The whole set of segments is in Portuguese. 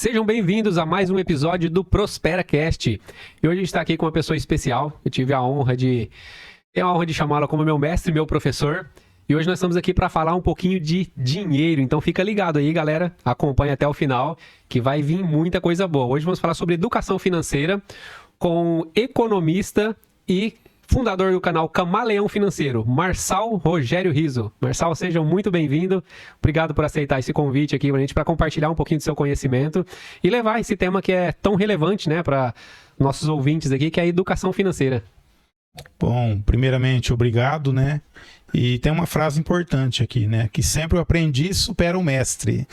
Sejam bem-vindos a mais um episódio do ProsperaCast. E hoje a gente está aqui com uma pessoa especial. Eu tive a honra de chamá-la como meu mestre e meu professor. E hoje nós estamos aqui para falar um pouquinho de dinheiro. Então fica ligado aí, galera. Acompanhe até o final, que vai vir muita coisa boa. Hoje vamos falar sobre educação financeira com o economista e fundador do canal Camaleão Financeiro, Marçal Rogério Riso. Marçal, seja muito bem-vindo. Obrigado por aceitar esse convite aqui para a gente, para compartilhar um pouquinho do seu conhecimento e levar esse tema que é tão relevante, né, para nossos ouvintes aqui, que é a educação financeira. Bom, primeiramente, obrigado, né? E tem uma frase importante aqui, né? Que sempre o aprendiz supera o mestre.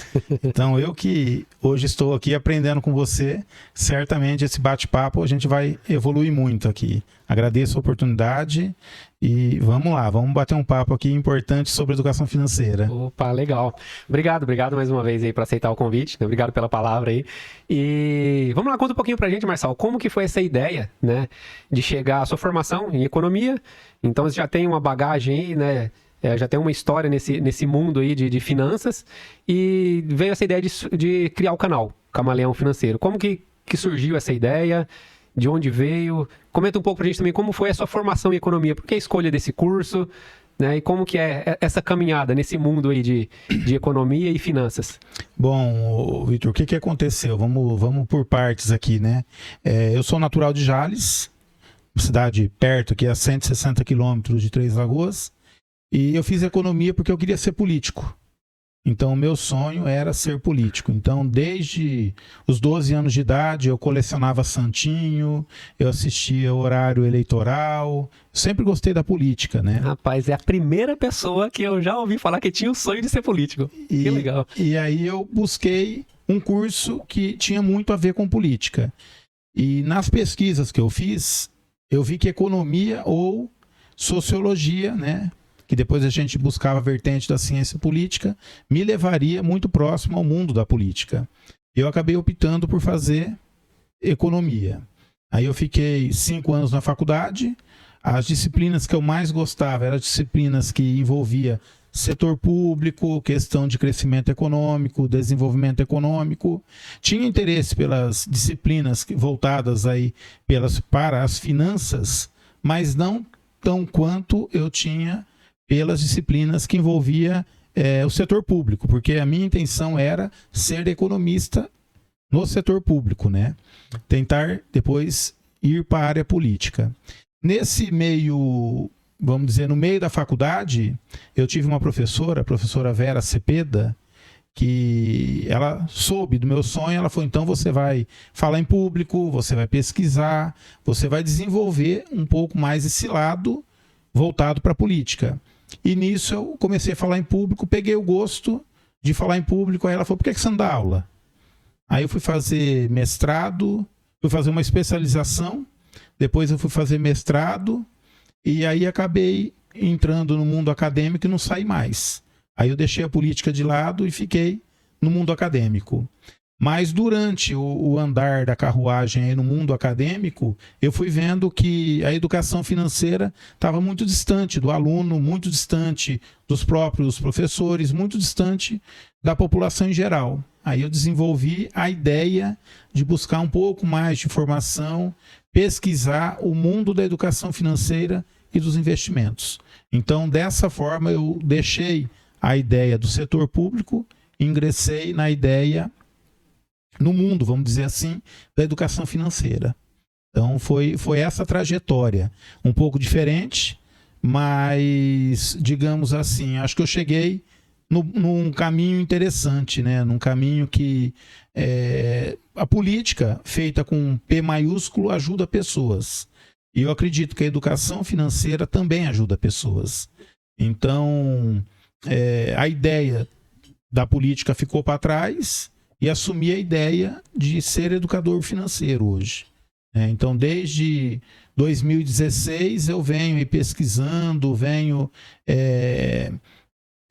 Então, eu que hoje estou aqui aprendendo com você, certamente esse bate-papo a gente vai evoluir muito aqui. Agradeço a oportunidade e vamos lá, vamos bater um papo aqui importante sobre educação financeira. Opa, legal. Obrigado mais uma vez aí por aceitar o convite, né? Obrigado pela palavra aí. E vamos lá, conta um pouquinho pra gente, Marçal, como que foi essa ideia, né, de chegar à sua formação em economia. Então você já tem uma bagagem aí, né? Já tem uma história nesse mundo aí de finanças e veio essa ideia de criar o canal Camaleão Financeiro. Como que surgiu essa ideia? De onde veio? Comenta um pouco pra gente também como foi a sua formação em economia, por que a escolha desse curso, né? E como que é essa caminhada nesse mundo aí de economia e finanças? Bom, Vitor, o que aconteceu? Vamos por partes aqui, né? Eu sou natural de Jales, cidade perto aqui, a 160 quilômetros de Três Lagoas, e eu fiz economia porque eu queria ser político. Então, o meu sonho era ser político. Então, desde os 12 anos de idade, eu colecionava santinho, eu assistia horário eleitoral, sempre gostei da política, né? Rapaz, é a primeira pessoa que eu já ouvi falar que tinha o sonho de ser político. Que legal. E aí eu busquei um curso que tinha muito a ver com política. E nas pesquisas que eu fiz, eu vi que economia ou sociologia, né, que depois a gente buscava a vertente da ciência política, me levaria muito próximo ao mundo da política. Eu acabei optando por fazer economia. Aí eu fiquei 5 anos na faculdade. As disciplinas que eu mais gostava eram disciplinas que envolvia setor público, questão de crescimento econômico, desenvolvimento econômico. Tinha interesse pelas disciplinas voltadas aí para as finanças, mas não tão quanto eu tinha pelas disciplinas que envolvia o setor público, porque a minha intenção era ser economista no setor público, né? Tentar depois ir para a área política. Nesse meio, vamos dizer, no meio da faculdade, eu tive uma professora, a professora Vera Cepeda, que ela soube do meu sonho. Ela falou: então você vai falar em público, você vai pesquisar, você vai desenvolver um pouco mais esse lado voltado para a política. E nisso eu comecei a falar em público, peguei o gosto de falar em público. Aí ela falou: por que você não dá aula? Aí eu fui fazer mestrado, fui fazer uma especialização, depois eu fui fazer mestrado, e aí acabei entrando no mundo acadêmico e não saí mais. Aí eu deixei a política de lado e fiquei no mundo acadêmico. Mas durante o andar da carruagem aí no mundo acadêmico, eu fui vendo que a educação financeira estava muito distante do aluno, muito distante dos próprios professores, muito distante da população em geral. Aí eu desenvolvi a ideia de buscar um pouco mais de informação, pesquisar o mundo da educação financeira e dos investimentos. Então, dessa forma, eu deixei a ideia do setor público, ingressei na ideia, no mundo, vamos dizer assim, da educação financeira. Então foi essa trajetória, um pouco diferente, mas, digamos assim, acho que eu cheguei num caminho interessante, né? Num caminho que a política feita com P maiúsculo ajuda pessoas. E eu acredito que a educação financeira também ajuda pessoas. Então, a ideia da política ficou para trás e assumi a ideia de ser educador financeiro hoje. Então, desde 2016, eu venho pesquisando, venho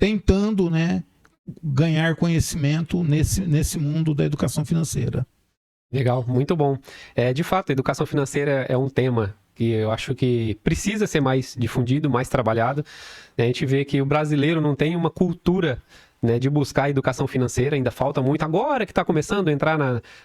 tentando, né, ganhar conhecimento nesse mundo da educação financeira. Legal, muito bom. De fato, a educação financeira é um tema que eu acho que precisa ser mais difundido, mais trabalhado. A gente vê que o brasileiro não tem uma cultura né, de buscar a educação financeira, ainda falta muito. Agora que está começando a entrar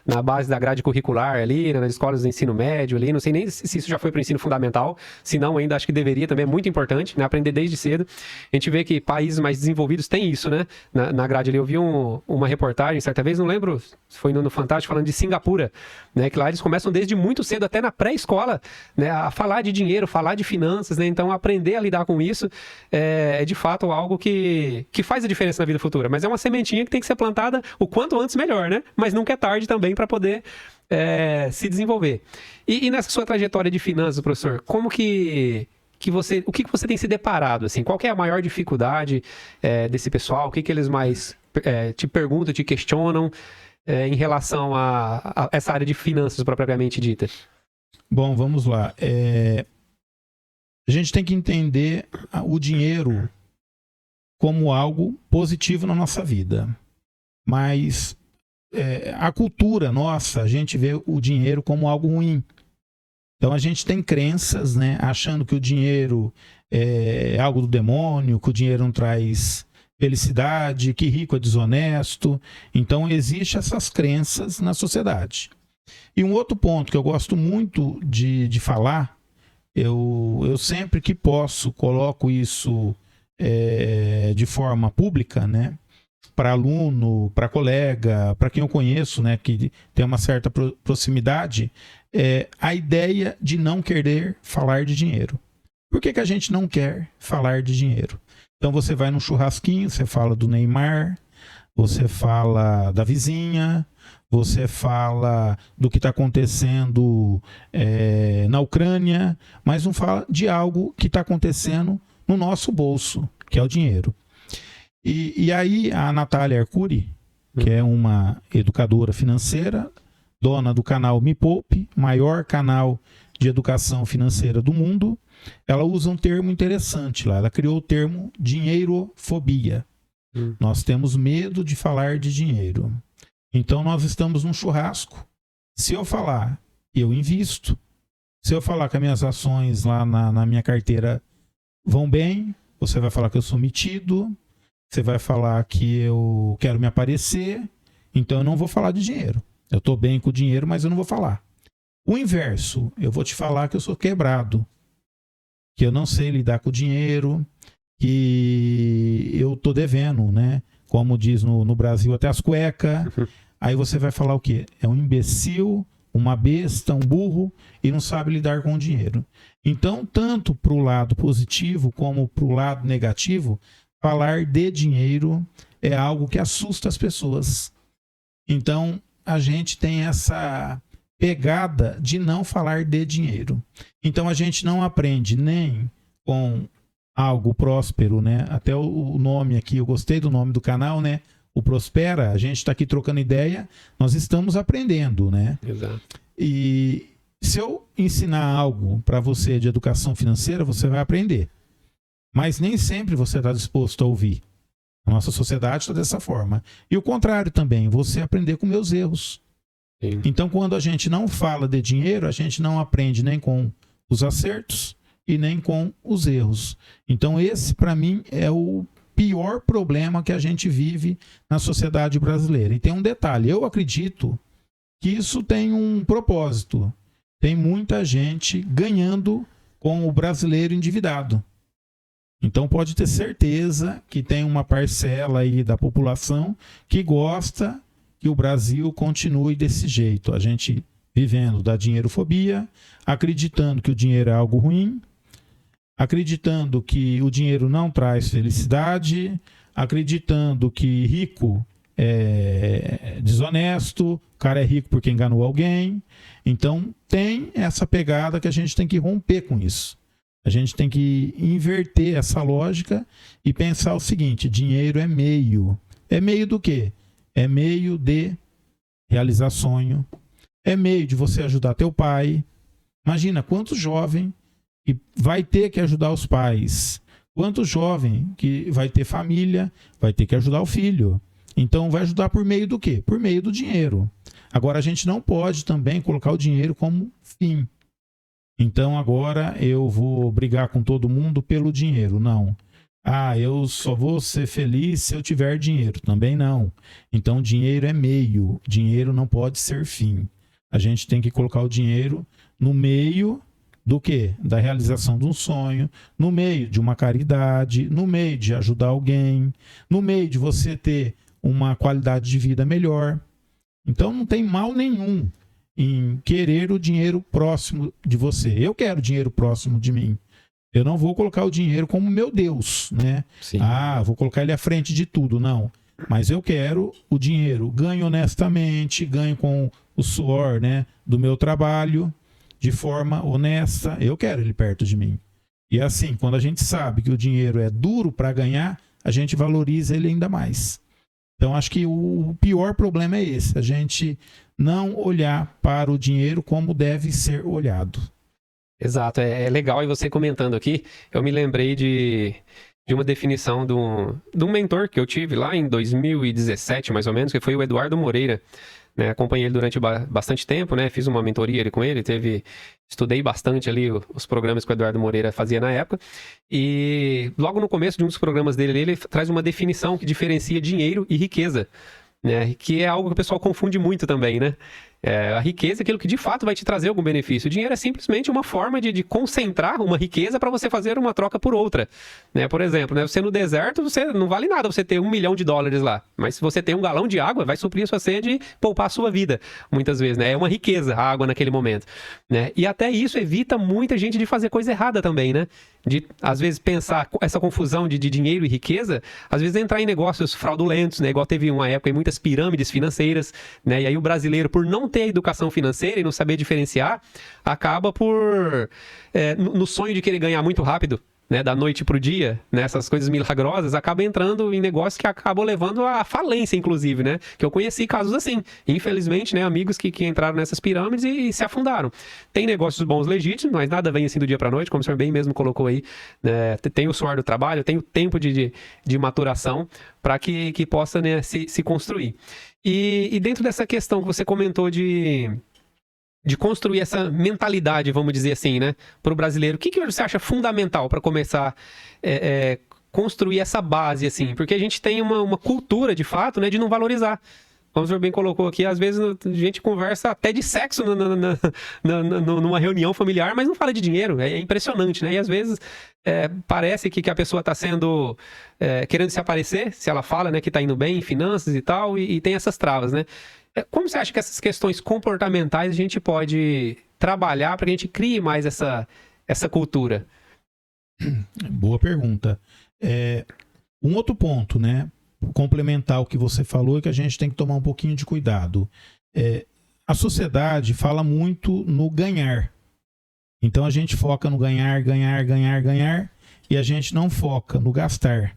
na base da grade curricular ali, né, nas escolas de ensino médio ali, não sei nem se isso já foi para o ensino fundamental, se não ainda acho que deveria também, é muito importante, né, aprender desde cedo. A gente vê que países mais desenvolvidos têm isso, né, na grade ali. Eu vi uma reportagem, certa vez, não lembro se foi no Fantástico, falando de Singapura, né, que lá eles começam desde muito cedo, até na pré-escola, né, a falar de dinheiro, falar de finanças, né, então aprender a lidar com isso é de fato algo que faz a diferença na vida futura, mas é uma sementinha que tem que ser plantada o quanto antes melhor, né? Mas nunca é tarde também para poder se desenvolver. E nessa sua trajetória de finanças, professor, como que o que você tem se deparado, assim? Qual que é a maior dificuldade desse pessoal? O que eles mais te perguntam, te questionam em relação a essa área de finanças propriamente dita? Bom, vamos lá. A gente tem que entender o dinheiro como algo positivo na nossa vida. Mas a cultura nossa, a gente vê o dinheiro como algo ruim. Então a gente tem crenças, né, achando que o dinheiro é algo do demônio, que o dinheiro não traz felicidade, que rico é desonesto. Então existem essas crenças na sociedade. E um outro ponto que eu gosto muito de falar, eu sempre que posso coloco isso de forma pública, né, para aluno, para colega, para quem eu conheço, né, que tem uma certa proximidade, a ideia de não querer falar de dinheiro. Por que a gente não quer falar de dinheiro? Então você vai num churrasquinho, você fala do Neymar, você fala da vizinha, você fala do que está acontecendo na Ucrânia, mas não fala de algo que está acontecendo no nosso bolso, que é o dinheiro. E aí a Natália Arcuri, que é uma educadora financeira, dona do canal Me Poupe, maior canal de educação financeira do mundo, ela usa um termo interessante lá. Ela criou o termo dinheirofobia. Nós temos medo de falar de dinheiro. Então nós estamos num churrasco. Se eu falar, eu invisto. Se eu falar que as minhas ações lá na minha carteira vão bem, você vai falar que eu sou metido, você vai falar que eu quero me aparecer, então eu não vou falar de dinheiro. Eu estou bem com o dinheiro, mas eu não vou falar. O inverso, eu vou te falar que eu sou quebrado, que eu não sei lidar com o dinheiro, que eu estou devendo, né? Como diz no Brasil, até as cuecas. Aí você vai falar o quê? É um imbecil, uma besta, um burro e não sabe lidar com o dinheiro. Então, tanto para o lado positivo como para o lado negativo, falar de dinheiro é algo que assusta as pessoas. Então, a gente tem essa pegada de não falar de dinheiro. Então, a gente não aprende nem com algo próspero, né? Até o nome aqui, eu gostei do nome do canal, né? O Prospera, a gente está aqui trocando ideia, nós estamos aprendendo, né? Exato. E se eu ensinar algo para você de educação financeira, você vai aprender. Mas nem sempre você está disposto a ouvir. A nossa sociedade está dessa forma. E o contrário também, você aprender com meus erros. Sim. Então, quando a gente não fala de dinheiro, a gente não aprende nem com os acertos e nem com os erros. Então, esse, para mim, é o pior problema que a gente vive na sociedade brasileira. E tem um detalhe, eu acredito que isso tem um propósito. Tem muita gente ganhando com o brasileiro endividado. Então pode ter certeza que tem uma parcela aí da população que gosta que o Brasil continue desse jeito. A gente vivendo da dinheirofobia, acreditando que o dinheiro é algo ruim, acreditando que o dinheiro não traz felicidade, acreditando que rico é desonesto, o cara é rico porque enganou alguém. Então tem essa pegada que a gente tem que romper com isso. A gente tem que inverter essa lógica e pensar o seguinte: dinheiro é meio. É meio do quê? É meio de realizar sonho. É meio de você ajudar teu pai. Imagina quantos jovens que vai ter que ajudar os pais. Quantos jovens que vai ter família, vai ter que ajudar o filho. Então vai ajudar por meio do quê? Por meio do dinheiro. Agora a gente não pode também colocar o dinheiro como fim. Então agora eu vou brigar com todo mundo pelo dinheiro. Não. eu só vou ser feliz se eu tiver dinheiro. Também não. Então, dinheiro é meio. Dinheiro não pode ser fim. A gente tem que colocar o dinheiro no meio do quê? Da realização de um sonho, no meio de uma caridade, no meio de ajudar alguém, no meio de você ter uma qualidade de vida melhor. Então, não tem mal nenhum em querer o dinheiro próximo de você. Eu quero dinheiro próximo de mim. Eu não vou colocar o dinheiro como meu Deus, né? Sim. Vou colocar ele à frente de tudo, não. Mas eu quero o dinheiro, ganho honestamente, ganho com o suor, né, do meu trabalho, de forma honesta. Eu quero ele perto de mim. E assim, quando a gente sabe que o dinheiro é duro para ganhar, a gente valoriza ele ainda mais. Então, acho que o pior problema é esse, a gente não olhar para o dinheiro como deve ser olhado. Exato, é legal. E você comentando aqui, eu me lembrei de uma definição de um mentor que eu tive lá em 2017, mais ou menos, que foi o Eduardo Moreira. Né, acompanhei ele durante bastante tempo, né, fiz uma mentoria ali com ele, estudei bastante ali os programas que o Eduardo Moreira fazia na época, e logo no começo de um dos programas dele, ele traz uma definição que diferencia dinheiro e riqueza, né, que é algo que o pessoal confunde muito também, né? A riqueza é aquilo que de fato vai te trazer algum benefício. O dinheiro é simplesmente uma forma de concentrar uma riqueza para você fazer uma troca por outra. Né? Por exemplo, né? Você no deserto, você não vale nada você ter $1 milhão lá. Mas se você tem 1 galão de água, vai suprir a sua sede e poupar a sua vida. Muitas vezes, né? É uma riqueza a água naquele momento. Né? E até isso evita muita gente de fazer coisa errada também, né? De, às vezes, pensar essa confusão de dinheiro e riqueza, às vezes entrar em negócios fraudulentos, né? Igual teve uma época em muitas pirâmides financeiras, né? E aí o brasileiro, por não ter educação financeira e não saber diferenciar, acaba por, no sonho de querer ganhar muito rápido, né, da noite para o dia, né, essas coisas milagrosas, acaba entrando em negócios que acabam levando à falência, inclusive, né, que eu conheci casos assim, infelizmente, né, amigos que entraram nessas pirâmides e se afundaram. Tem negócios bons legítimos, mas nada vem assim do dia para a noite, como o senhor bem mesmo colocou aí, né, tem o suor do trabalho, tem o tempo de maturação para que possa, né, se construir. E dentro dessa questão que você comentou de construir essa mentalidade, vamos dizer assim, né, para o brasileiro, o que você acha fundamental para começar a construir essa base, assim? Porque a gente tem uma cultura, de fato, né, de não valorizar. Como o senhor bem colocou aqui, às vezes a gente conversa até de sexo numa reunião familiar, mas não fala de dinheiro. É impressionante, né? E às vezes parece que a pessoa está sendo querendo se aparecer, se ela fala, né, que está indo bem em finanças e tal, e tem essas travas, né? Como você acha que essas questões comportamentais a gente pode trabalhar para que a gente crie mais essa cultura? Boa pergunta. Um outro ponto, né? Complementar o que você falou, é que a gente tem que tomar um pouquinho de cuidado. A sociedade fala muito no ganhar. Então a gente foca no ganhar, ganhar, ganhar, ganhar, e a gente não foca no gastar.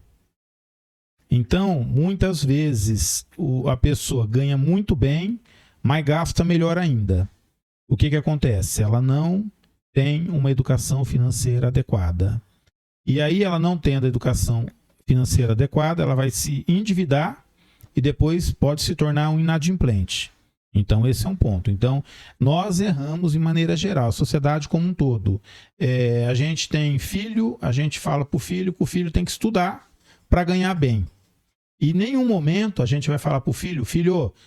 Então, muitas vezes, a pessoa ganha muito bem, mas gasta melhor ainda. O que acontece? Ela não tem uma educação financeira adequada. E aí, ela não tendo a educação financeira adequada, ela vai se endividar e depois pode se tornar um inadimplente. Então, esse é um ponto. Então, nós erramos de maneira geral, a sociedade como um todo. A gente tem filho, a gente fala para o filho que o filho tem que estudar para ganhar bem. E em nenhum momento a gente vai falar para o filho,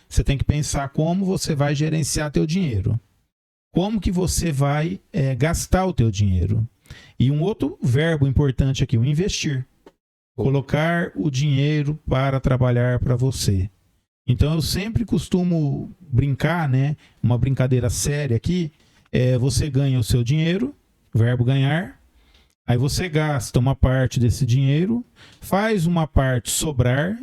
você tem que pensar como você vai gerenciar teu dinheiro. Como que você vai gastar o teu dinheiro. E um outro verbo importante aqui, o investir. Colocar o dinheiro para trabalhar para você. Então eu sempre costumo brincar, né? Uma brincadeira séria aqui, você ganha o seu dinheiro, verbo ganhar, aí você gasta uma parte desse dinheiro, faz uma parte sobrar,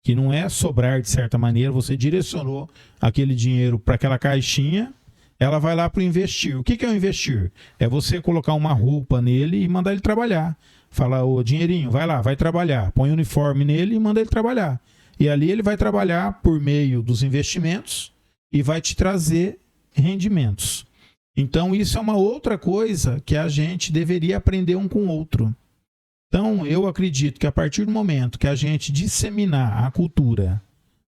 que não é sobrar de certa maneira, você direcionou aquele dinheiro para aquela caixinha, ela vai lá para o investir. O que é o investir? É você colocar uma roupa nele e mandar ele trabalhar. Fala, ô dinheirinho, vai lá, vai trabalhar. Põe o uniforme nele e manda ele trabalhar. E ali ele vai trabalhar por meio dos investimentos e vai te trazer rendimentos. Então, isso é uma outra coisa que a gente deveria aprender um com o outro. Então, eu acredito que a partir do momento que a gente disseminar a cultura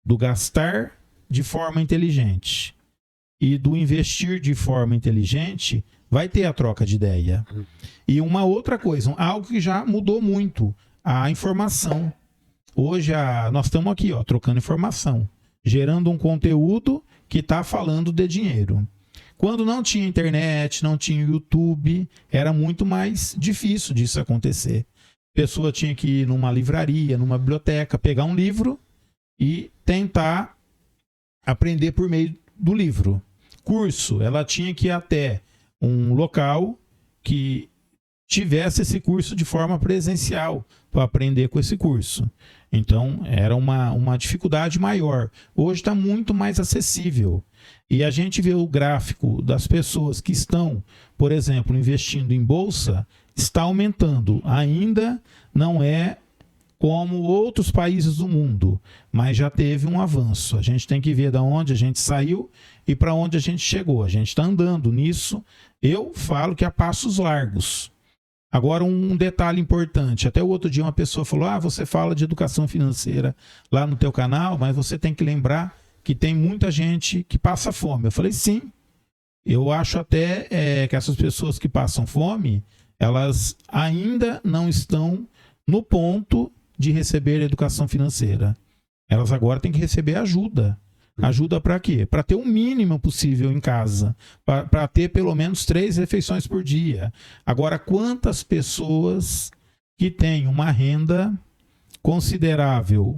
do gastar de forma inteligente e do investir de forma inteligente, vai ter a troca de ideia. E uma outra coisa, algo que já mudou muito. a informação. Hoje nós estamos aqui, ó, trocando informação, gerando um conteúdo que está falando de dinheiro. Quando não tinha internet, não tinha YouTube, era muito mais difícil disso acontecer. A pessoa tinha que ir numa livraria, numa biblioteca, pegar um livro e tentar aprender por meio do livro. Curso, ela tinha que ir até um local que tivesse esse curso de forma presencial para aprender com esse curso. Então, era uma dificuldade maior. Hoje está muito mais acessível. E a gente vê o gráfico das pessoas que estão, por exemplo, investindo em bolsa, está aumentando. Ainda não é como outros países do mundo, mas já teve um avanço. A gente tem que ver de onde a gente saiu e para onde a gente chegou. A gente está andando nisso. Eu falo que a passos largos. Agora, um detalhe importante. Até o outro dia uma pessoa falou, você fala de educação financeira lá no teu canal, mas você tem que lembrar que tem muita gente que passa fome. Eu falei, sim. Eu acho até que essas pessoas que passam fome, elas ainda não estão no ponto de receber educação financeira. Elas agora têm que receber ajuda. Ajuda para quê? Para ter o mínimo possível em casa. Para ter pelo menos 3 refeições por dia. Agora, quantas pessoas que têm uma renda considerável,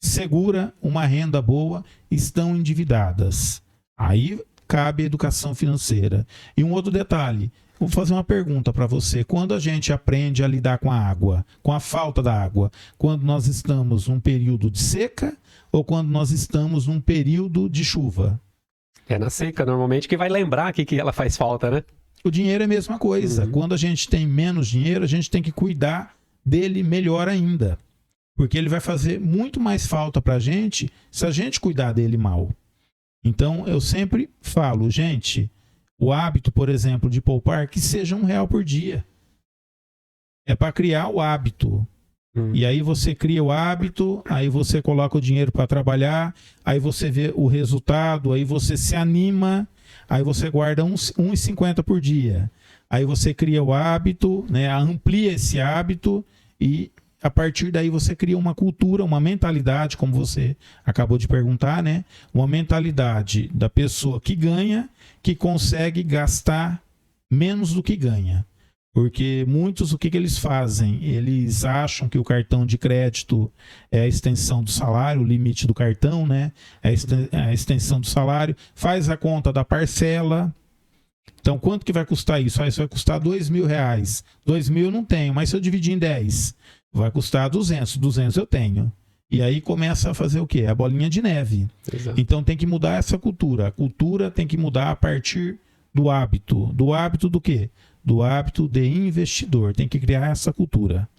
segura, uma renda boa, estão endividadas? Aí cabe a educação financeira. E um outro detalhe. Vou fazer uma pergunta para você. Quando a gente aprende a lidar com a água, com a falta da água, quando nós estamos num período de seca ou quando nós estamos num período de chuva? É na seca, normalmente, que vai lembrar que ela faz falta, né? O dinheiro é a mesma coisa. Quando a gente tem menos dinheiro, a gente tem que cuidar dele melhor ainda. Porque ele vai fazer muito mais falta para a gente se a gente cuidar dele mal. Então, eu sempre falo, gente, o hábito, por exemplo, de poupar, que seja R$1 por dia. É para criar o hábito. E aí você cria o hábito, aí você coloca o dinheiro para trabalhar, aí você vê o resultado, aí você se anima, aí você guarda R$1,50 por dia. Aí você cria o hábito, né, amplia esse hábito e a partir daí você cria uma cultura, uma mentalidade, como você acabou de perguntar, né? Uma mentalidade da pessoa que ganha, que consegue gastar menos do que ganha. Porque muitos, o que eles fazem? Eles acham que o cartão de crédito é a extensão do salário, o limite do cartão, né? É a extensão do salário, faz a conta da parcela. Então, quanto que vai custar isso? Isso vai custar R$2.000. R$2.000 eu não tenho, mas se eu dividir em 10, vai custar 200. 200 eu tenho. E aí começa a fazer o quê? A bolinha de neve. Exato. Então, tem que mudar essa cultura. A cultura tem que mudar a partir do hábito. Do hábito do quê? Do hábito de investidor. Tem que criar essa cultura.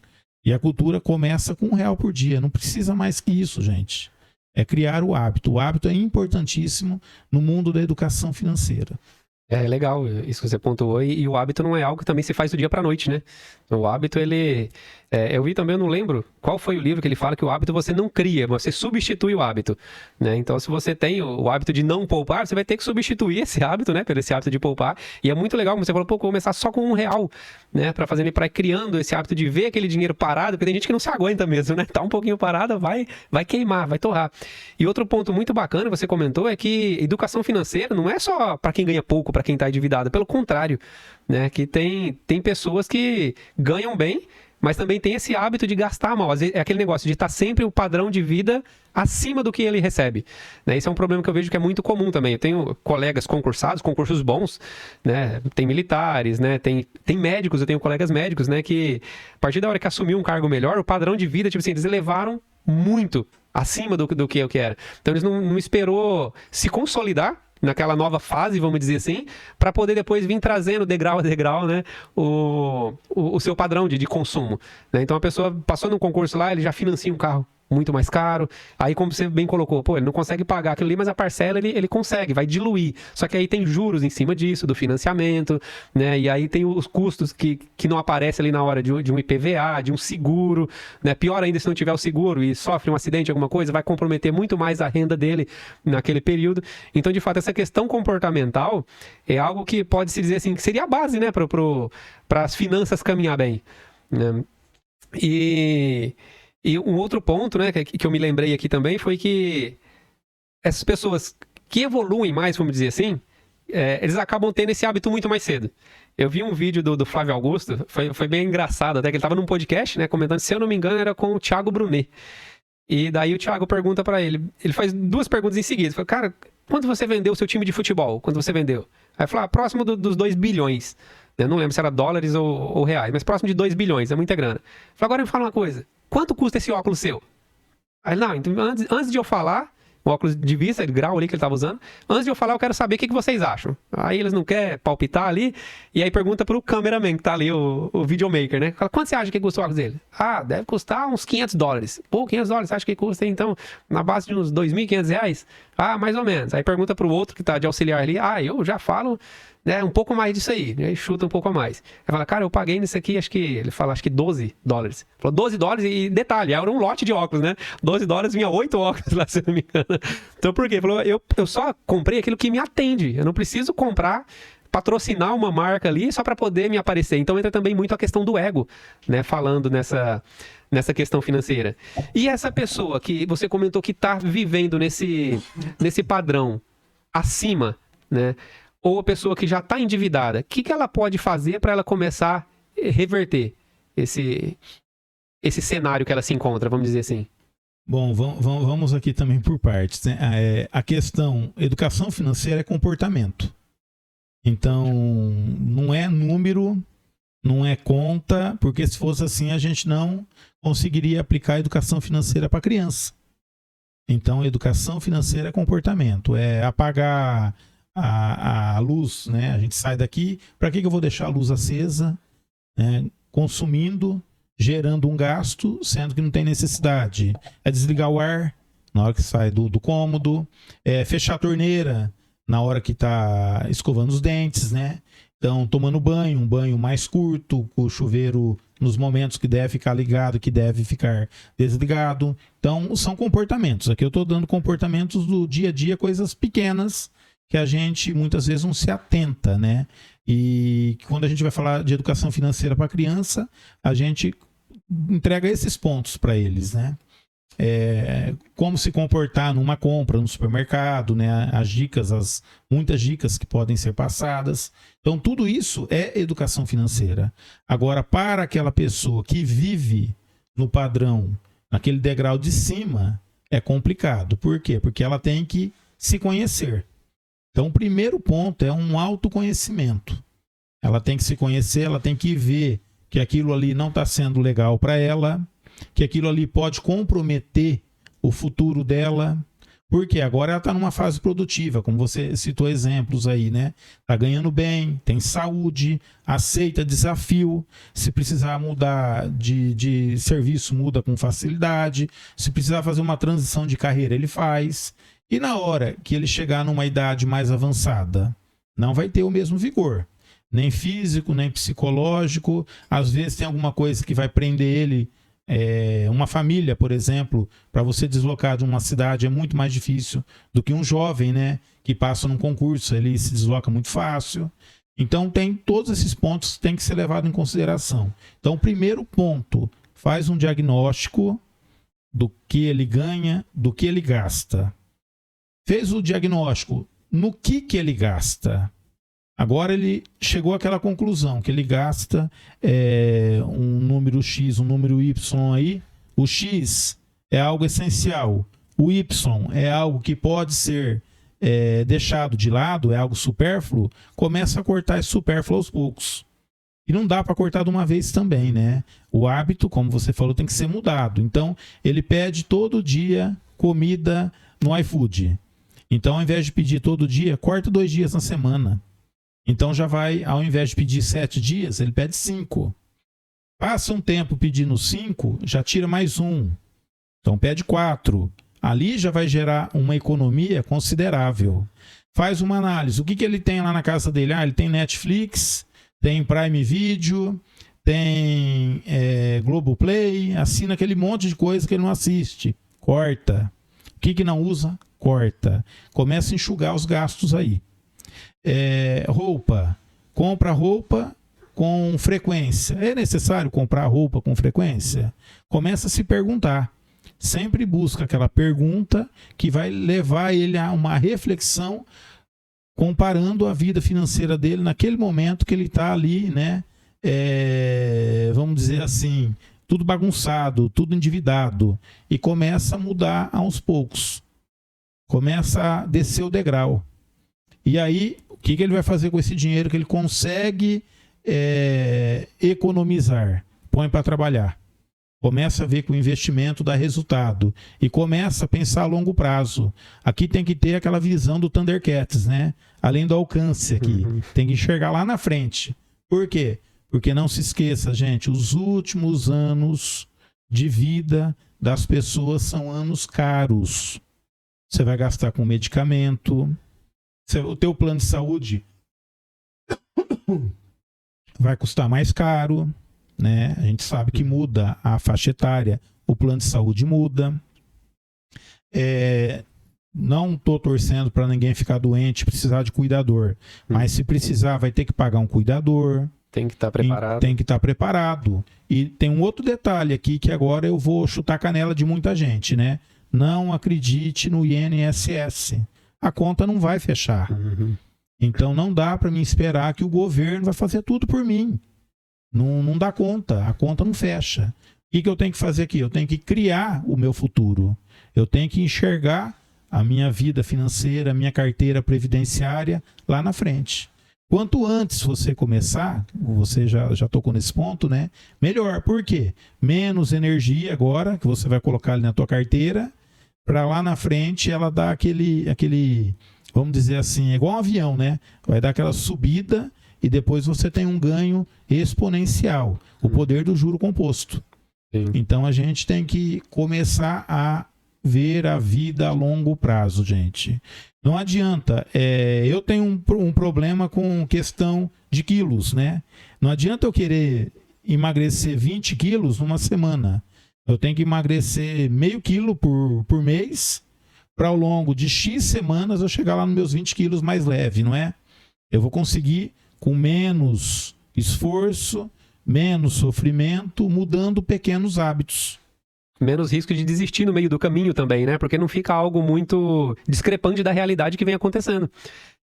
E a cultura começa com R$1 por dia. Não precisa mais que isso, gente. É criar o hábito. O hábito é importantíssimo no mundo da educação financeira. É legal isso que você pontuou, e o hábito não é algo que também se faz do dia para a noite, né? O hábito, ele... eu vi também, eu não lembro qual foi o livro que ele fala que o hábito você não cria, você substitui o hábito, né? Então, se você tem o hábito de não poupar, você vai ter que substituir esse hábito, né? Por esse hábito de poupar, e é muito legal, como você falou, vou começar só com R$1, né? Para ir criando esse hábito de ver aquele dinheiro parado, porque tem gente que não se aguenta mesmo, né? Tá um pouquinho parado, vai queimar, vai torrar. E outro ponto muito bacana, você comentou, é que educação financeira não é só para quem ganha pouco, para quem está endividado, pelo contrário, né? Que tem pessoas que ganham bem, mas também tem esse hábito de gastar mal. Às vezes é aquele negócio de estar sempre o padrão de vida acima do que ele recebe, né? Esse é um problema que eu vejo que é muito comum também. Eu tenho colegas concursados, concursos bons, né? Tem militares, né? Tem médicos, eu tenho colegas médicos, né? Que a partir da hora que assumiu um cargo melhor, o padrão de vida, tipo assim, eles elevaram muito acima do que eu quero. Então eles não esperou se consolidar naquela nova fase, vamos dizer assim, para poder depois vir trazendo degrau a degrau, né, o seu padrão de consumo, né? Então a pessoa passou num concurso lá, ele já financia um carro muito mais caro, aí como você bem colocou, ele não consegue pagar aquilo ali, mas a parcela ele consegue, vai diluir, só que aí tem juros em cima disso, do financiamento, né, e aí tem os custos que não aparecem ali na hora de um IPVA, de um seguro, né, pior ainda se não tiver o seguro e sofre um acidente, alguma coisa, vai comprometer muito mais a renda dele naquele período. Então, de fato, essa questão comportamental é algo que pode-se dizer assim, que seria a base, né, para as finanças caminhar bem, né? E um outro ponto, né, que eu me lembrei aqui também foi que essas pessoas que evoluem mais, vamos dizer assim, eles acabam tendo esse hábito muito mais cedo. Eu vi um vídeo do Flávio Augusto, foi bem engraçado, até que ele estava num podcast, né, comentando, se eu não me engano, era com o Thiago Brunet. E daí o Thiago pergunta para ele faz duas perguntas em seguida. Ele fala, cara, quanto você vendeu o seu time de futebol? Quando você vendeu? Aí fala, próximo dos 2 bilhões. Eu não lembro se era dólares ou reais, mas próximo de 2 bilhões, é muita grana. Fala, agora me fala uma coisa, quanto custa esse óculos seu? Aí, não, então antes de eu falar, o óculos de vista, de grau ali que ele estava usando, antes de eu falar, eu quero saber o que vocês acham. Aí eles não querem palpitar ali, e aí pergunta pro cameraman, que tá ali, o videomaker, né? Fala, quanto você acha que custa o óculos dele? Ah, deve custar uns $500. Pô, $500, você acha que custa, então, na base de uns R$2.500? Ah, mais ou menos. Aí pergunta pro outro que tá de auxiliar ali, eu já falo, né, um pouco mais disso aí, né? Chuta um pouco a mais. Aí fala, cara, eu paguei nisso aqui, ele fala, acho que $12. Falou $12 e detalhe, era um lote de óculos, né? $12 vinha 8 óculos lá, se não me engano. Então por quê? Falou, eu só comprei aquilo que me atende, eu não preciso comprar, patrocinar uma marca ali só para poder me aparecer. Então entra também muito a questão do ego, né? Falando nessa questão financeira. E essa pessoa que você comentou que está vivendo nesse padrão acima, né? Ou a pessoa que já está endividada, o que ela pode fazer para ela começar a reverter esse cenário que ela se encontra, vamos dizer assim? Bom, vamos aqui também por partes, né? A questão, educação financeira é comportamento. Então, não é número, não é conta, porque se fosse assim a gente não conseguiria aplicar a educação financeira para criança. Então, educação financeira é comportamento, é apagar a luz, né? A gente sai daqui, para que eu vou deixar a luz acesa, né? Consumindo, gerando um gasto, sendo que não tem necessidade. É desligar o ar na hora que sai do cômodo, fechar a torneira na hora que está escovando os dentes, né? Então, tomando banho, um banho mais curto, com o chuveiro nos momentos que deve ficar ligado, que deve ficar desligado. Então, são comportamentos. Aqui eu estou dando comportamentos do dia a dia, coisas pequenas, que a gente muitas vezes não se atenta, né? E quando a gente vai falar de educação financeira para criança, a gente entrega esses pontos para eles, né? Como se comportar numa compra no supermercado, né? As dicas, muitas dicas que podem ser passadas. Então, tudo isso é educação financeira. Agora, para aquela pessoa que vive no padrão, naquele degrau de cima, é complicado. Por quê? Porque ela tem que se conhecer. Então, o primeiro ponto é um autoconhecimento. Ela tem que se conhecer, ela tem que ver que aquilo ali não está sendo legal para ela, que aquilo ali pode comprometer o futuro dela, porque agora ela está numa fase produtiva, como você citou exemplos aí, né? Está ganhando bem, tem saúde, aceita desafio, se precisar mudar de serviço, muda com facilidade, se precisar fazer uma transição de carreira, ele faz. E na hora que ele chegar numa idade mais avançada, não vai ter o mesmo vigor, nem físico, nem psicológico. Às vezes tem alguma coisa que vai prender ele, uma família, por exemplo, para você deslocar de uma cidade é muito mais difícil do que um jovem, né, que passa num concurso, ele se desloca muito fácil. Então tem todos esses pontos que tem que ser levado em consideração. Então, o primeiro ponto, faz um diagnóstico do que ele ganha, do que ele gasta. Fez o diagnóstico no que ele gasta. Agora ele chegou àquela conclusão, que ele gasta um número X, um número Y aí. O X é algo essencial. O Y é algo que pode ser deixado de lado, é algo supérfluo. Começa a cortar esse supérfluo aos poucos. E não dá para cortar de uma vez também, né? O hábito, como você falou, tem que ser mudado. Então, ele pede todo dia comida no iFood. Então, ao invés de pedir todo dia, corta 2 dias na semana. Então, já vai, ao invés de pedir 7 dias, ele pede 5. Passa um tempo pedindo 5, já tira mais 1. Então, pede 4. Ali já vai gerar uma economia considerável. Faz uma análise. O que ele tem lá na casa dele? Ele tem Netflix, tem Prime Video, tem Globoplay, assina aquele monte de coisa que ele não assiste. Corta. O que não usa? Corta. Começa a enxugar os gastos aí. Roupa. Compra roupa com frequência. É necessário comprar roupa com frequência? Começa a se perguntar. Sempre busca aquela pergunta que vai levar ele a uma reflexão, comparando a vida financeira dele naquele momento que ele está ali, né? Vamos dizer assim, tudo bagunçado, tudo endividado, e começa a mudar aos poucos. Começa a descer o degrau. E aí, o que ele vai fazer com esse dinheiro que ele consegue economizar? Põe para trabalhar. Começa a ver que o investimento dá resultado. E começa a pensar a longo prazo. Aqui tem que ter aquela visão do Thundercats, né? Além do alcance aqui. Tem que enxergar lá na frente. Por quê? Porque não se esqueça, gente, os últimos anos de vida das pessoas são anos caros. Você vai gastar com medicamento. O teu plano de saúde vai custar mais caro, né? A gente sabe que muda a faixa etária, o plano de saúde muda. Não estou torcendo para ninguém ficar doente, precisar de cuidador, mas se precisar vai ter que pagar um cuidador. Tem que estar preparado. Tem que estar preparado. E tem um outro detalhe aqui que agora eu vou chutar a canela de muita gente, né? Não acredite no INSS. A conta não vai fechar. Então não dá para me esperar que o governo vai fazer tudo por mim. Não dá conta. A conta não fecha. O que eu tenho que fazer aqui? Eu tenho que criar o meu futuro. Eu tenho que enxergar a minha vida financeira, a minha carteira previdenciária lá na frente. Quanto antes você começar, você já tocou nesse ponto, né? Melhor. Por quê? Menos energia agora que você vai colocar ali na tua carteira, para lá na frente ela dá aquele, vamos dizer assim, é igual um avião, né? Vai dar aquela subida e depois você tem um ganho exponencial, o poder do juro composto. Sim. Então a gente tem que começar a ver a vida a longo prazo, gente. Não adianta, eu tenho um problema com questão de quilos, né? Não adianta eu querer emagrecer 20 quilos numa semana. Eu tenho que emagrecer meio quilo por mês, para ao longo de X semanas eu chegar lá nos meus 20 quilos mais leve, não é? Eu vou conseguir com menos esforço, menos sofrimento, mudando pequenos hábitos. Menos risco de desistir no meio do caminho também, né? Porque não fica algo muito discrepante da realidade que vem acontecendo.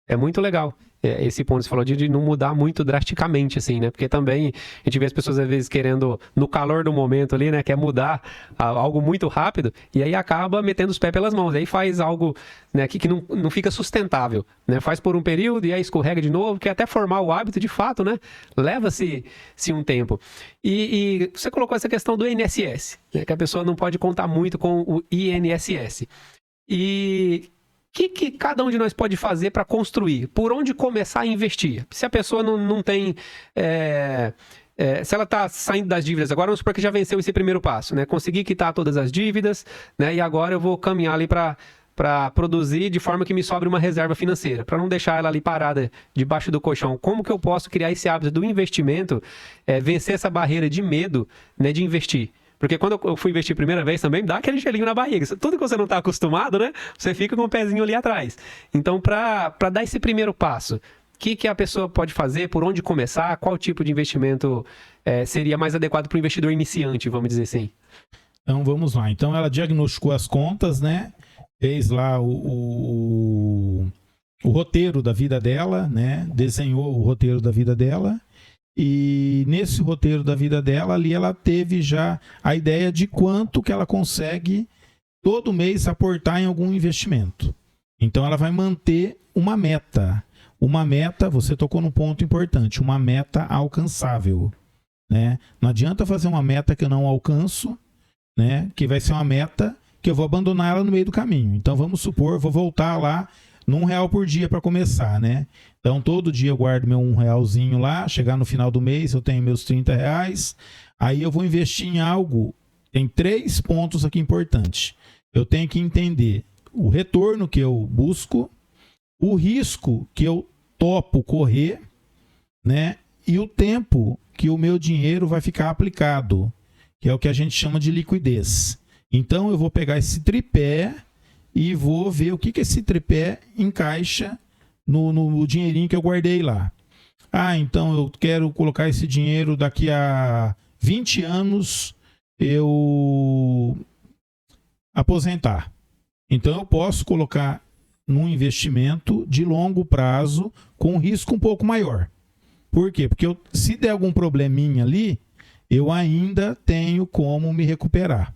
É muito legal esse ponto que você falou de não mudar muito drasticamente, assim, né? Porque também a gente vê as pessoas às vezes querendo, no calor do momento ali, né? Quer mudar algo muito rápido e aí acaba metendo os pés pelas mãos. Aí faz algo, né, que não fica sustentável, né? Faz por um período e aí escorrega de novo, que até formar o hábito de fato, né? Leva-se um tempo. E você colocou essa questão do INSS, né? Que a pessoa não pode contar muito com o INSS. E o que cada um de nós pode fazer para construir? Por onde começar a investir? Se a pessoa não tem... se ela está saindo das dívidas agora, vamos supor que já venceu esse primeiro passo, né? Consegui quitar todas as dívidas, né? E agora eu vou caminhar ali para produzir de forma que me sobre uma reserva financeira, para não deixar ela ali parada debaixo do colchão. Como que eu posso criar esse hábito do investimento, vencer essa barreira de medo, né, de investir? Porque quando eu fui investir a primeira vez também, dá aquele gelinho na barriga. Tudo que você não está acostumado, né? Você fica com o pezinho ali atrás. Então, para dar esse primeiro passo, o que a pessoa pode fazer? Por onde começar? Qual tipo de investimento seria mais adequado para o investidor iniciante, vamos dizer assim? Então, vamos lá. Então, ela diagnosticou as contas, né? Fez lá o roteiro da vida dela, né? Desenhou o roteiro da vida dela. E nesse roteiro da vida dela, ali ela teve já a ideia de quanto que ela consegue todo mês aportar em algum investimento. Então ela vai manter uma meta. Uma meta, você tocou num ponto importante, uma meta alcançável, né? Não adianta fazer uma meta que eu não alcanço, né? Que vai ser uma meta que eu vou abandonar ela no meio do caminho. Então vamos supor, eu vou voltar lá R$1 por dia para começar, né? Então, todo dia eu guardo meu R$1 lá, chegar no final do mês eu tenho meus R$30, aí eu vou investir em algo. Tem 3 pontos aqui importantes. Eu tenho que entender o retorno que eu busco, o risco que eu topo correr, né? E o tempo que o meu dinheiro vai ficar aplicado, que é o que a gente chama de liquidez. Então, eu vou pegar esse tripé e vou ver o que esse tripé encaixa no dinheirinho que eu guardei lá. então eu quero colocar esse dinheiro daqui a 20 anos eu aposentar. Então eu posso colocar num investimento de longo prazo com risco um pouco maior. Por quê? Porque se der algum probleminha ali, eu ainda tenho como me recuperar.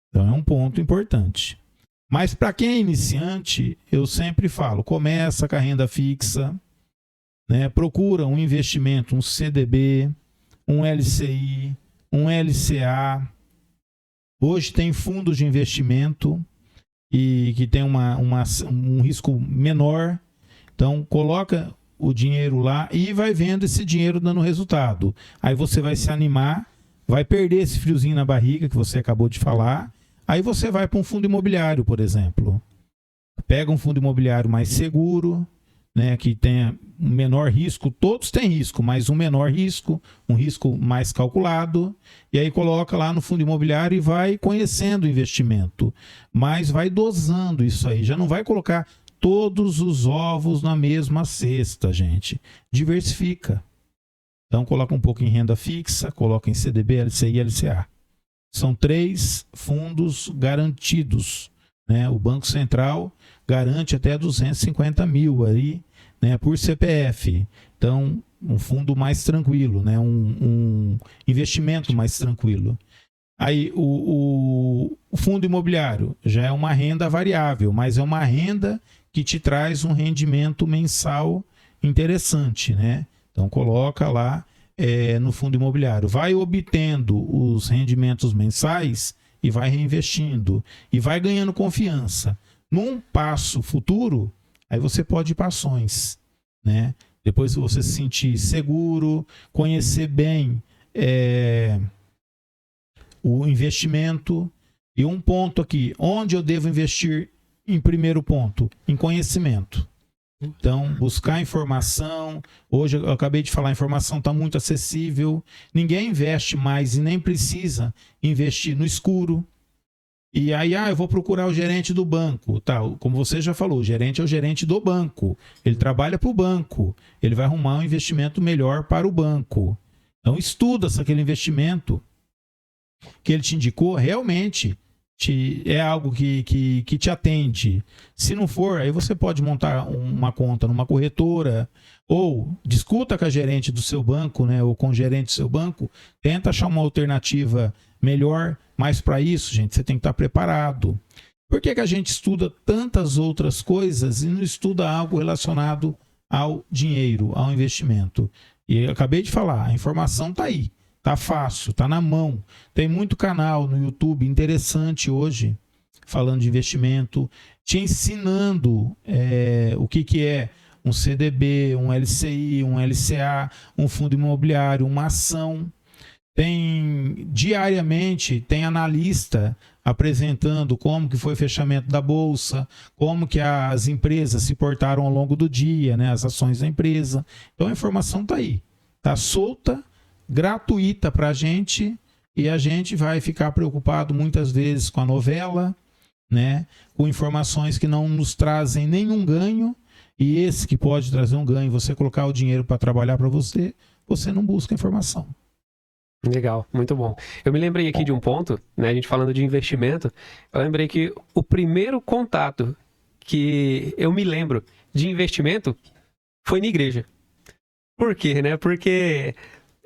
Então é um ponto importante. Mas para quem é iniciante, eu sempre falo, começa com a renda fixa, né? Procura um investimento, um CDB, um LCI, um LCA. Hoje tem fundos de investimento e que tem um risco menor. Então coloca o dinheiro lá e vai vendo esse dinheiro dando resultado. Aí você vai se animar, vai perder esse friozinho na barriga que você acabou de falar. Aí você vai para um fundo imobiliário, por exemplo. Pega um fundo imobiliário mais seguro, né, que tenha um menor risco. Todos têm risco, mas um menor risco, um risco mais calculado. E aí coloca lá no fundo imobiliário e vai conhecendo o investimento. Mas vai dosando isso aí. Já não vai colocar todos os ovos na mesma cesta, gente. Diversifica. Então coloca um pouco em renda fixa, coloca em CDB, LCI e LCA. São 3 fundos garantidos, né? O Banco Central garante até 250 mil aí, né, por CPF. Então, um fundo mais tranquilo, né? Um investimento mais tranquilo. Aí, o fundo imobiliário já é uma renda variável, mas é uma renda que te traz um rendimento mensal interessante, né? Então, coloca lá no fundo imobiliário. Vai obtendo os rendimentos mensais e vai reinvestindo. E vai ganhando confiança. Num passo futuro, aí você pode ir para ações, né? Depois que você se sentir seguro, conhecer bem o investimento. E um ponto aqui, onde eu devo investir em primeiro ponto? Em conhecimento. Então, buscar informação. Hoje, eu acabei de falar, a informação está muito acessível. Ninguém investe mais e nem precisa investir no escuro. E aí, eu vou procurar o gerente do banco. Tá, como você já falou, o gerente é o gerente do banco. Ele trabalha para o banco. Ele vai arrumar um investimento melhor para o banco. Então, estuda se aquele investimento que ele te indicou realmente é algo que te atende. Se não for, aí você pode montar uma conta numa corretora ou discuta com a gerente do seu banco, né, ou com o gerente do seu banco, tenta achar uma alternativa melhor, mas para isso, gente, você tem que estar preparado. Por que a gente estuda tantas outras coisas e não estuda algo relacionado ao dinheiro, ao investimento? E eu acabei de falar, a informação está aí. Tá fácil, tá na mão. Tem muito canal no YouTube interessante hoje, falando de investimento, te ensinando o que é um CDB, um LCI, um LCA, um fundo imobiliário, uma ação. Diariamente, tem analista apresentando como que foi o fechamento da bolsa, como que as empresas se portaram ao longo do dia, né, as ações da empresa. Então a informação tá aí, tá solta, gratuita para a gente, e a gente vai ficar preocupado muitas vezes com a novela, né? Com informações que não nos trazem nenhum ganho, e esse que pode trazer um ganho, você colocar o dinheiro para trabalhar para você, você não busca informação. Legal, muito bom. Eu me lembrei aqui de um ponto, né? A gente falando de investimento, eu lembrei que o primeiro contato que eu me lembro de investimento foi na igreja. Por quê, né? Porque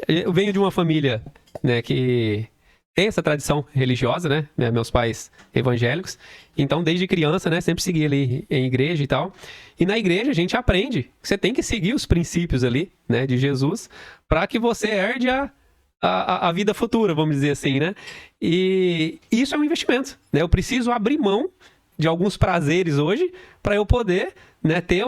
eu venho de uma família, né, que tem essa tradição religiosa, né? Meus pais evangélicos. Então, desde criança, né, sempre segui ali em igreja e tal. E na igreja a gente aprende que você tem que seguir os princípios ali, né, de Jesus, para que você herde a vida futura, vamos dizer assim, né? E isso é um investimento, né? Eu preciso abrir mão de alguns prazeres hoje para eu poder, né, ter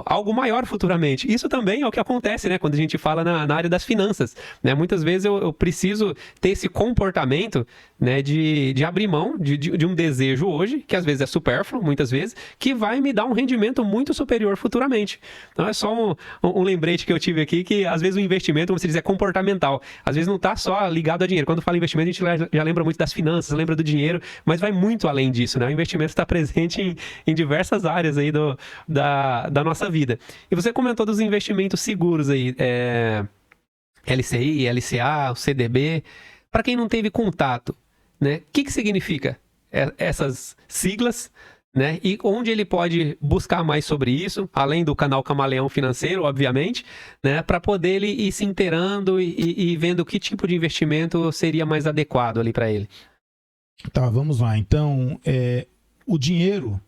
algo maior futuramente. Isso também é o que acontece, né, quando a gente fala na área das finanças, né? Muitas vezes eu preciso ter esse comportamento, né, de abrir mão de um desejo hoje, que às vezes é supérfluo, muitas vezes, que vai me dar um rendimento muito superior futuramente. Então é só um lembrete que eu tive aqui, que às vezes o investimento, como se diz, é comportamental. Às vezes não está só ligado a dinheiro. Quando fala investimento, a gente já lembra muito das finanças, lembra do dinheiro, mas vai muito além disso, né? O investimento está presente em diversas áreas aí do da nossa vida. E você comentou dos investimentos seguros aí, LCI, LCA, o CDB. Para quem não teve contato, né? O que significa essas siglas? Né? E onde ele pode buscar mais sobre isso, além do canal Camaleão Financeiro, obviamente, né? Para poder ele ir se inteirando e vendo que tipo de investimento seria mais adequado ali para ele. Tá, vamos lá. Então, o dinheiro,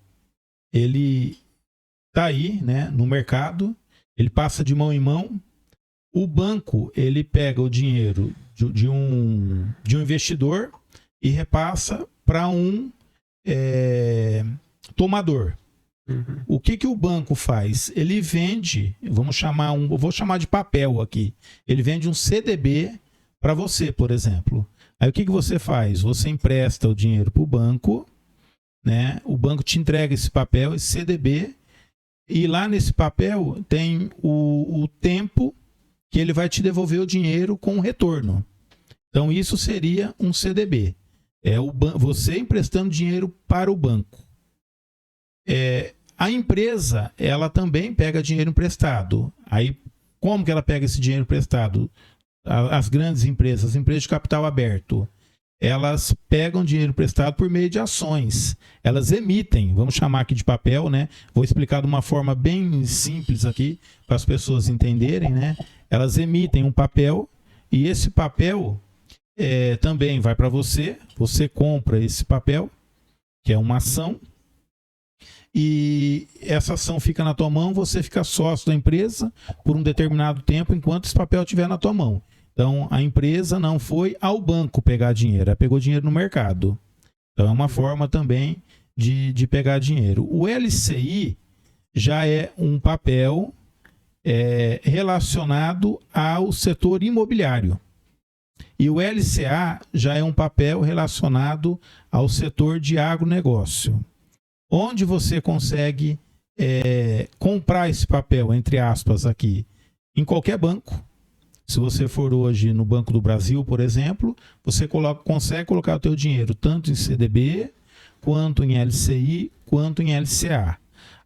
ele tá aí, né, no mercado, ele passa de mão em mão. O banco, ele pega o dinheiro de um investidor e repassa para um tomador. Uhum. O que o banco faz? Ele vende, vou chamar de papel aqui. Ele vende um CDB para você, por exemplo. Aí o que você faz? Você empresta o dinheiro para o banco, né? O banco te entrega esse papel, esse CDB, e lá nesse papel tem o tempo que ele vai te devolver o dinheiro com retorno. Então isso seria um CDB. Você emprestando dinheiro para o banco. A empresa, ela também pega dinheiro emprestado. Aí, como que ela pega esse dinheiro emprestado? As grandes empresas, as empresas de capital aberto, elas pegam dinheiro emprestado por meio de ações. Elas emitem, vamos chamar aqui de papel, né? Vou explicar de uma forma bem simples aqui, para as pessoas entenderem, né? Elas emitem um papel, e esse papel também vai para você. Você compra esse papel, que é uma ação, e essa ação fica na tua mão, você fica sócio da empresa por um determinado tempo enquanto esse papel estiver na tua mão. Então, a empresa não foi ao banco pegar dinheiro, ela pegou dinheiro no mercado. Então, é uma forma também de pegar dinheiro. O LCI já é um papel relacionado ao setor imobiliário. E o LCA já é um papel relacionado ao setor de agronegócio. Onde você consegue comprar esse papel, entre aspas, aqui? Em qualquer banco. Se você for hoje no Banco do Brasil, por exemplo, você consegue colocar o teu dinheiro tanto em CDB, quanto em LCI, quanto em LCA.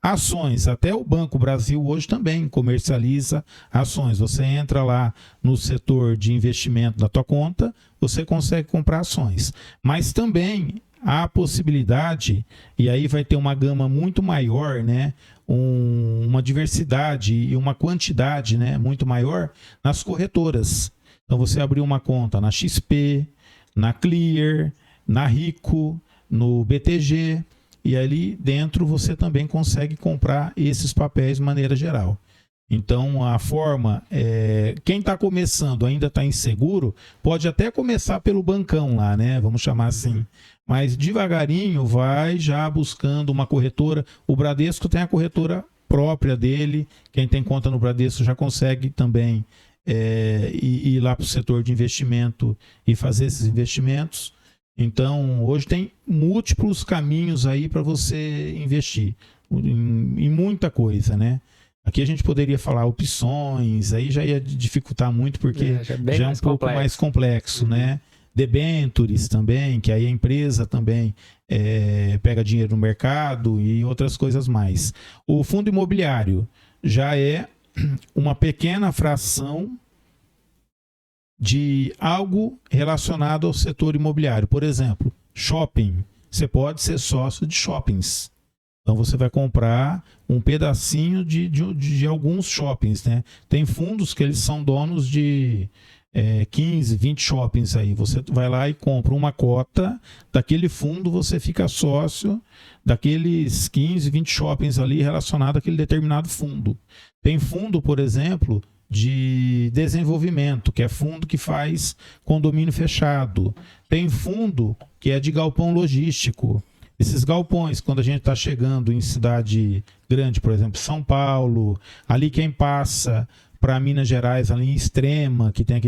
Ações, até o Banco Brasil hoje também comercializa ações. Você entra lá no setor de investimento da tua conta, você consegue comprar ações. Mas também há a possibilidade, e aí vai ter uma gama muito maior, né? Uma diversidade e uma quantidade, né, muito maior nas corretoras. Então você abriu uma conta na XP, na Clear, na Rico, no BTG, e ali dentro você também consegue comprar esses papéis de maneira geral. Então a forma, quem está começando ainda está inseguro, pode até começar pelo bancão lá, né? Vamos chamar assim. Mas devagarinho vai já buscando uma corretora. O Bradesco tem a corretora própria dele. Quem tem conta no Bradesco já consegue também ir lá para o setor de investimento e fazer esses investimentos. Então hoje tem múltiplos caminhos aí para você investir em muita coisa, né? Aqui a gente poderia falar opções, aí já ia dificultar muito porque já é um pouco mais complexo, né? Debentures também, que aí a empresa também pega dinheiro no mercado e outras coisas mais. O fundo imobiliário já é uma pequena fração de algo relacionado ao setor imobiliário. Por exemplo, shopping. Você pode ser sócio de shoppings. Então você vai comprar um pedacinho de alguns shoppings, né? Tem fundos que eles são donos de 15, 20 shoppings aí. Você vai lá e compra uma cota daquele fundo, você fica sócio daqueles 15, 20 shoppings ali relacionado àquele determinado fundo. Tem fundo, por exemplo, de desenvolvimento, que é fundo que faz condomínio fechado. Tem fundo que é de galpão logístico. Esses galpões, quando a gente está chegando em cidade grande, por exemplo, São Paulo, ali quem passa para Minas Gerais, ali em Extrema, que tem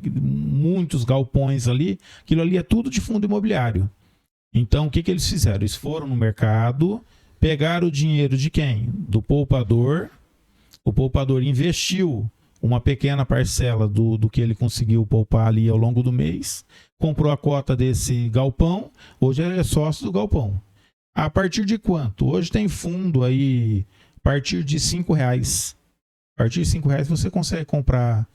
muitos galpões ali, aquilo ali é tudo de fundo imobiliário. Então, o que eles fizeram? Eles foram no mercado, pegaram o dinheiro de quem? Do poupador. O poupador investiu uma pequena parcela do que ele conseguiu poupar ali ao longo do mês, comprou a cota desse galpão, hoje ele é sócio do galpão. A partir de quanto? Hoje tem fundo aí partir de R$5. A partir de R$5 você consegue comprar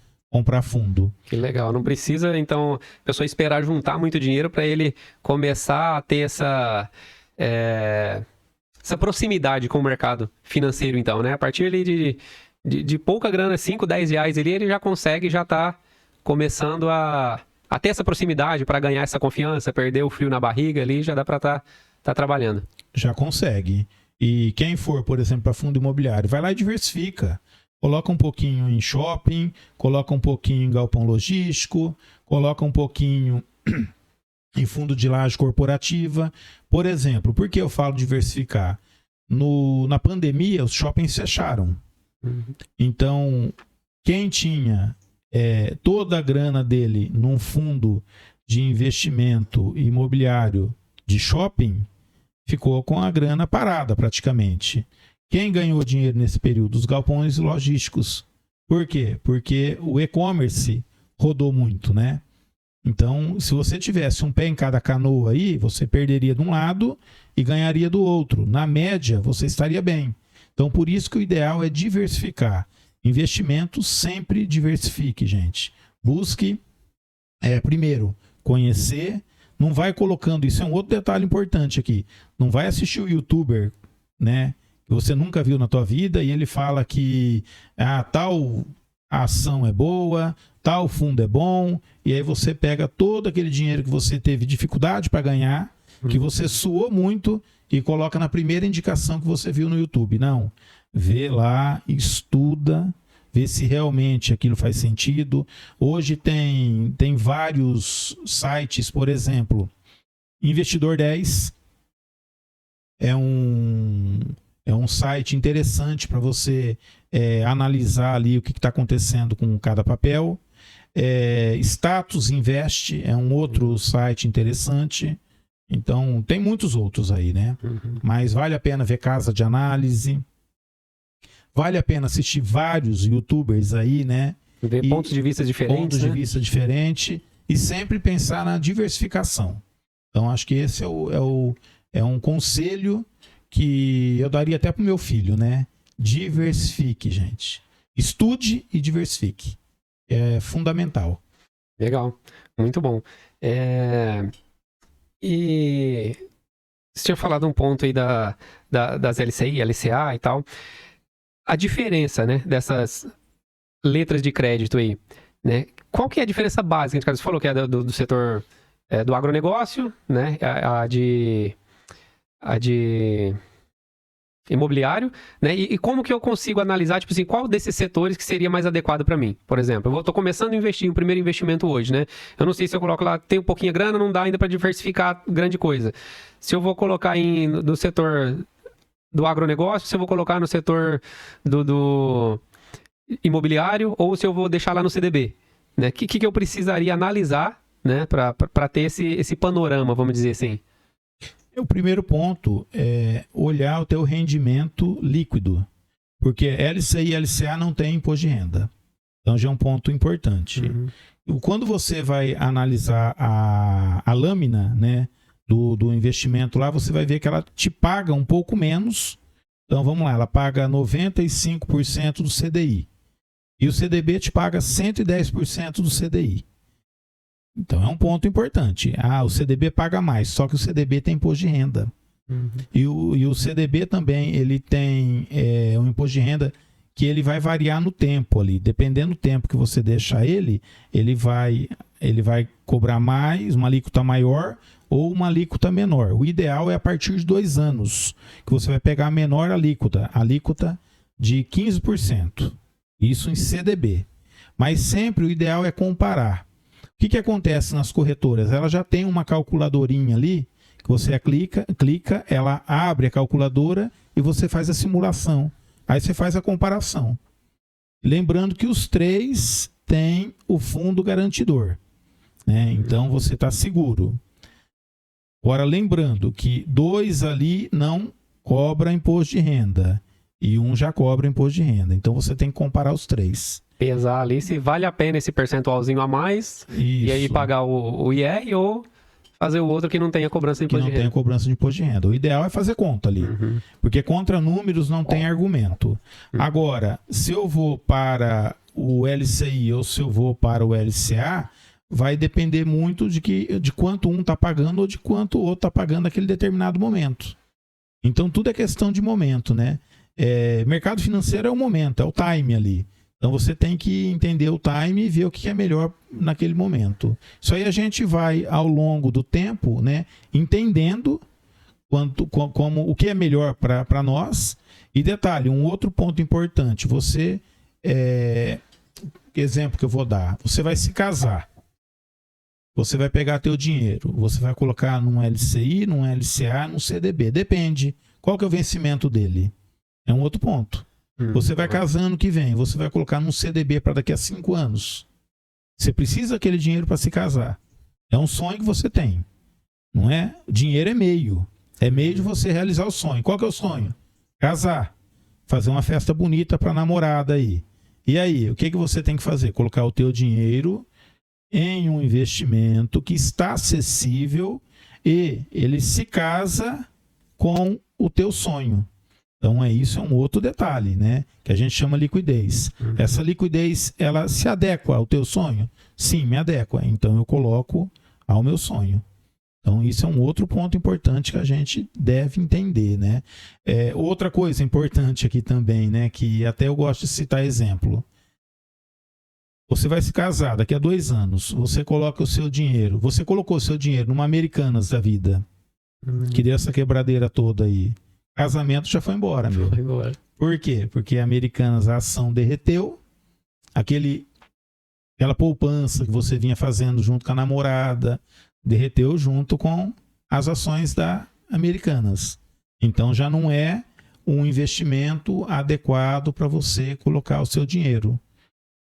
fundo. Que legal. Não precisa, então, a pessoa esperar juntar muito dinheiro para ele começar a ter essa proximidade com o mercado financeiro, então, né? A partir ali de pouca grana, R$5, R$10 ali, ele já consegue, já tá começando a ter essa proximidade para ganhar essa confiança, perder o frio na barriga ali, já dá para tá trabalhando. Já consegue. E quem for, por exemplo, para fundo imobiliário, vai lá e diversifica. Coloca um pouquinho em shopping, coloca um pouquinho em galpão logístico, coloca um pouquinho em fundo de laje corporativa. Por exemplo, por que eu falo diversificar? Na pandemia, os shoppings fecharam. Então, quem tinha toda a grana dele num fundo de investimento imobiliário de shopping, ficou com a grana parada praticamente. Quem ganhou dinheiro nesse período? Os galpões logísticos. Por quê? Porque o e-commerce rodou muito, né? Então, se você tivesse um pé em cada canoa aí, você perderia de um lado e ganharia do outro. Na média, você estaria bem. Então, por isso que o ideal é diversificar. Investimento, sempre diversifique, gente. Busque, primeiro, conhecer. Não vai colocando, isso é um outro detalhe importante aqui. Não vai assistir o youtuber, né? Que você nunca viu na tua vida e ele fala que tal ação é boa, tal fundo é bom, e aí você pega todo aquele dinheiro que você teve dificuldade para ganhar, que você suou muito e coloca na primeira indicação que você viu no YouTube. Não, vê lá, estuda, vê se realmente aquilo faz sentido. Hoje tem vários sites, por exemplo, Investidor 10 é um site interessante para você analisar ali o que está acontecendo com cada papel. Status Invest é um outro site interessante. Então, tem muitos outros aí, né? Mas vale a pena ver casa de análise. Vale a pena assistir vários youtubers aí, né? Ver pontos de vista diferentes, Pontos de vista diferentes. E sempre pensar na diversificação. Então, acho que esse é um conselho que eu daria até pro meu filho, né? Diversifique, gente. Estude e diversifique. É fundamental. Legal, muito bom. E você tinha falado um ponto aí das LCI, LCA e tal. A diferença, né, dessas letras de crédito aí, né? Qual que é a diferença básica? Você falou que é do setor do agronegócio, né? A de imobiliário, né? E como que eu consigo analisar, tipo assim, qual desses setores que seria mais adequado para mim? Por exemplo, eu tô começando a investir, o primeiro investimento hoje, né? Eu não sei se eu coloco lá, tem um pouquinho de grana, não dá ainda para diversificar grande coisa. Se eu vou colocar no setor do agronegócio, se eu vou colocar no setor do imobiliário, ou se eu vou deixar lá no CDB, né? O que eu precisaria analisar, né? Para ter esse panorama, vamos dizer assim. O primeiro ponto é olhar o teu rendimento líquido, porque LCI e LCA não tem imposto de renda. Então já é um ponto importante. Quando você vai analisar a lâmina, né, do investimento lá, você vai ver que ela te paga um pouco menos. Então vamos lá, ela paga 95% do CDI. E o CDB te paga 110% do CDI. Então é um ponto importante. O CDB paga mais, só que o CDB tem imposto de renda. E o CDB também, ele tem um imposto de renda que ele vai variar no tempo ali. Dependendo do tempo que você deixar ele vai cobrar mais, uma alíquota maior ou uma alíquota menor. O ideal é a partir de 2 anos, que você vai pegar a menor alíquota de 15%. Isso em CDB. Mas sempre o ideal é comparar. O que acontece nas corretoras? Ela já tem uma calculadorinha ali, que você clica, ela abre a calculadora e você faz a simulação. Aí você faz a comparação. Lembrando que os 3 têm o fundo garantidor, né? Então você está seguro. Agora, lembrando que 2 ali não cobra imposto de renda e 1 já cobra imposto de renda. Então você tem que comparar os 3. Pesar ali se vale a pena esse percentualzinho a mais. Isso. E aí pagar o IR ou fazer o outro que não tenha cobrança de que imposto não de renda. tenha cobrança de imposto de renda. O ideal é fazer conta ali, porque contra números não tem argumento. Agora, se eu vou para o LCI ou se eu vou para o LCA, vai depender muito de quanto um está pagando ou de quanto o outro está pagando naquele determinado momento. Então, tudo é questão de momento, né? Mercado financeiro é o momento, é o time ali. Então, você tem que entender o time e ver o que é melhor naquele momento. Isso aí a gente vai, ao longo do tempo, né, entendendo como o que é melhor para nós. E detalhe, um outro ponto importante, exemplo que eu vou dar, você vai se casar, você vai pegar teu dinheiro, você vai colocar num LCI, num LCA, num CDB, depende, qual que é o vencimento dele? É um outro ponto. Você vai casar ano que vem, você vai colocar num CDB para daqui a 5 anos. Você precisa daquele dinheiro para se casar. É um sonho que você tem, não é? Dinheiro é meio de você realizar o sonho. Qual que é o sonho? Casar, fazer uma festa bonita para a namorada aí. E aí, o que você tem que fazer? Colocar o teu dinheiro em um investimento que está acessível e ele se casa com o teu sonho. Então, isso é um outro detalhe, né? Que a gente chama liquidez. Essa liquidez, ela se adequa ao teu sonho? Sim, me adequa. Então, eu coloco ao meu sonho. Então, isso é um outro ponto importante que a gente deve entender, né? Outra coisa importante aqui também, né? Que até eu gosto de citar exemplo. Você vai se casar daqui a 2 anos. Você coloca o seu dinheiro. Você colocou o seu dinheiro numa Americanas da vida. Que deu essa quebradeira toda aí. Casamento já foi embora, meu. Foi embora. Por quê? Porque a Americanas, a ação derreteu. Aquela poupança que você vinha fazendo junto com a namorada, derreteu junto com as ações da Americanas. Então já não é um investimento adequado para você colocar o seu dinheiro.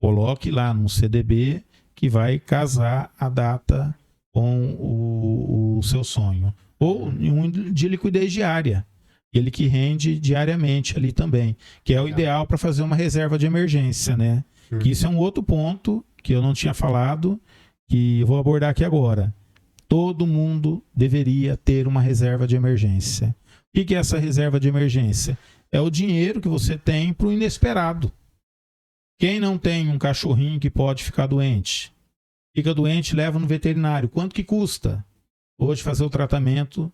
Coloque lá num CDB que vai casar a data com o seu sonho. Ou um de liquidez diária. Ele que rende diariamente ali também. Que é o ideal para fazer uma reserva de emergência, né? Que isso é um outro ponto que eu não tinha falado, que eu vou abordar aqui agora. Todo mundo deveria ter uma reserva de emergência. O que é essa reserva de emergência? É o dinheiro que você tem para o inesperado. Quem não tem um cachorrinho que pode ficar doente? Fica doente, leva no veterinário. Quanto que custa? Hoje fazer o tratamento,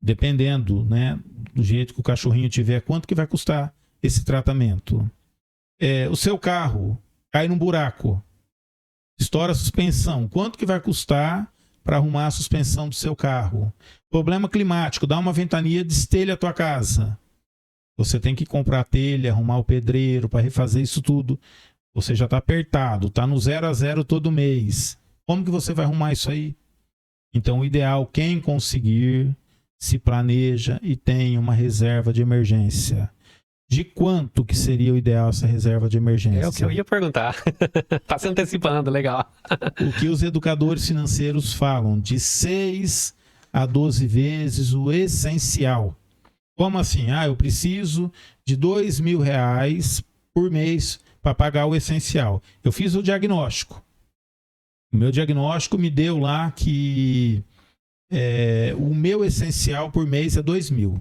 dependendo, né, do jeito que o cachorrinho tiver, quanto que vai custar esse tratamento? O seu carro cai num buraco, estoura a suspensão. Quanto que vai custar para arrumar a suspensão do seu carro? Problema climático, dá uma ventania, destelha a tua casa. Você tem que comprar telha, arrumar o pedreiro para refazer isso tudo. Você já está apertado, está no 0 a 0 todo mês. Como que você vai arrumar isso aí? Então, o ideal, quem conseguir, se planeja e tem uma reserva de emergência. De quanto que seria o ideal essa reserva de emergência? É o que eu ia perguntar. Tá se antecipando, legal. O que os educadores financeiros falam, de 6 a 12 vezes o essencial. Como assim? Eu preciso de R$2.000 por mês para pagar o essencial. Eu fiz o diagnóstico. O meu diagnóstico me deu lá que o meu essencial por mês é R$2.000.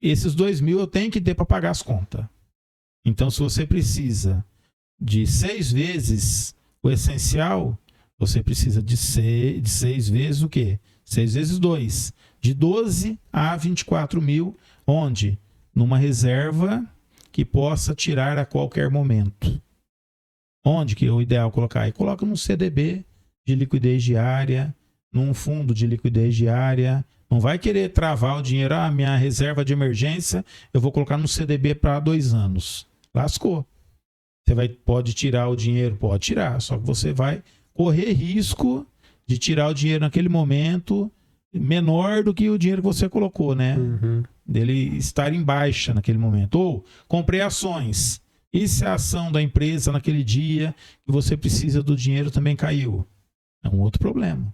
Esses R$2.000 eu tenho que ter para pagar as contas. Então, se você precisa de 6 vezes o essencial, você precisa de 6 vezes o quê? 6 vezes 2. De 12 a 24.000, onde? Numa reserva que possa tirar a qualquer momento. Onde que é o ideal colocar? Aí coloca num CDB de liquidez diária, num fundo de liquidez diária. Não vai querer travar o dinheiro. Minha reserva de emergência, eu vou colocar no CDB para 2 anos. Lascou. Você pode tirar o dinheiro? Pode tirar. Só que você vai correr risco de tirar o dinheiro naquele momento menor do que o dinheiro que você colocou, né? Dele estar em baixa naquele momento. Ou comprei ações. E se a ação da empresa naquele dia que você precisa do dinheiro também caiu? É um outro problema.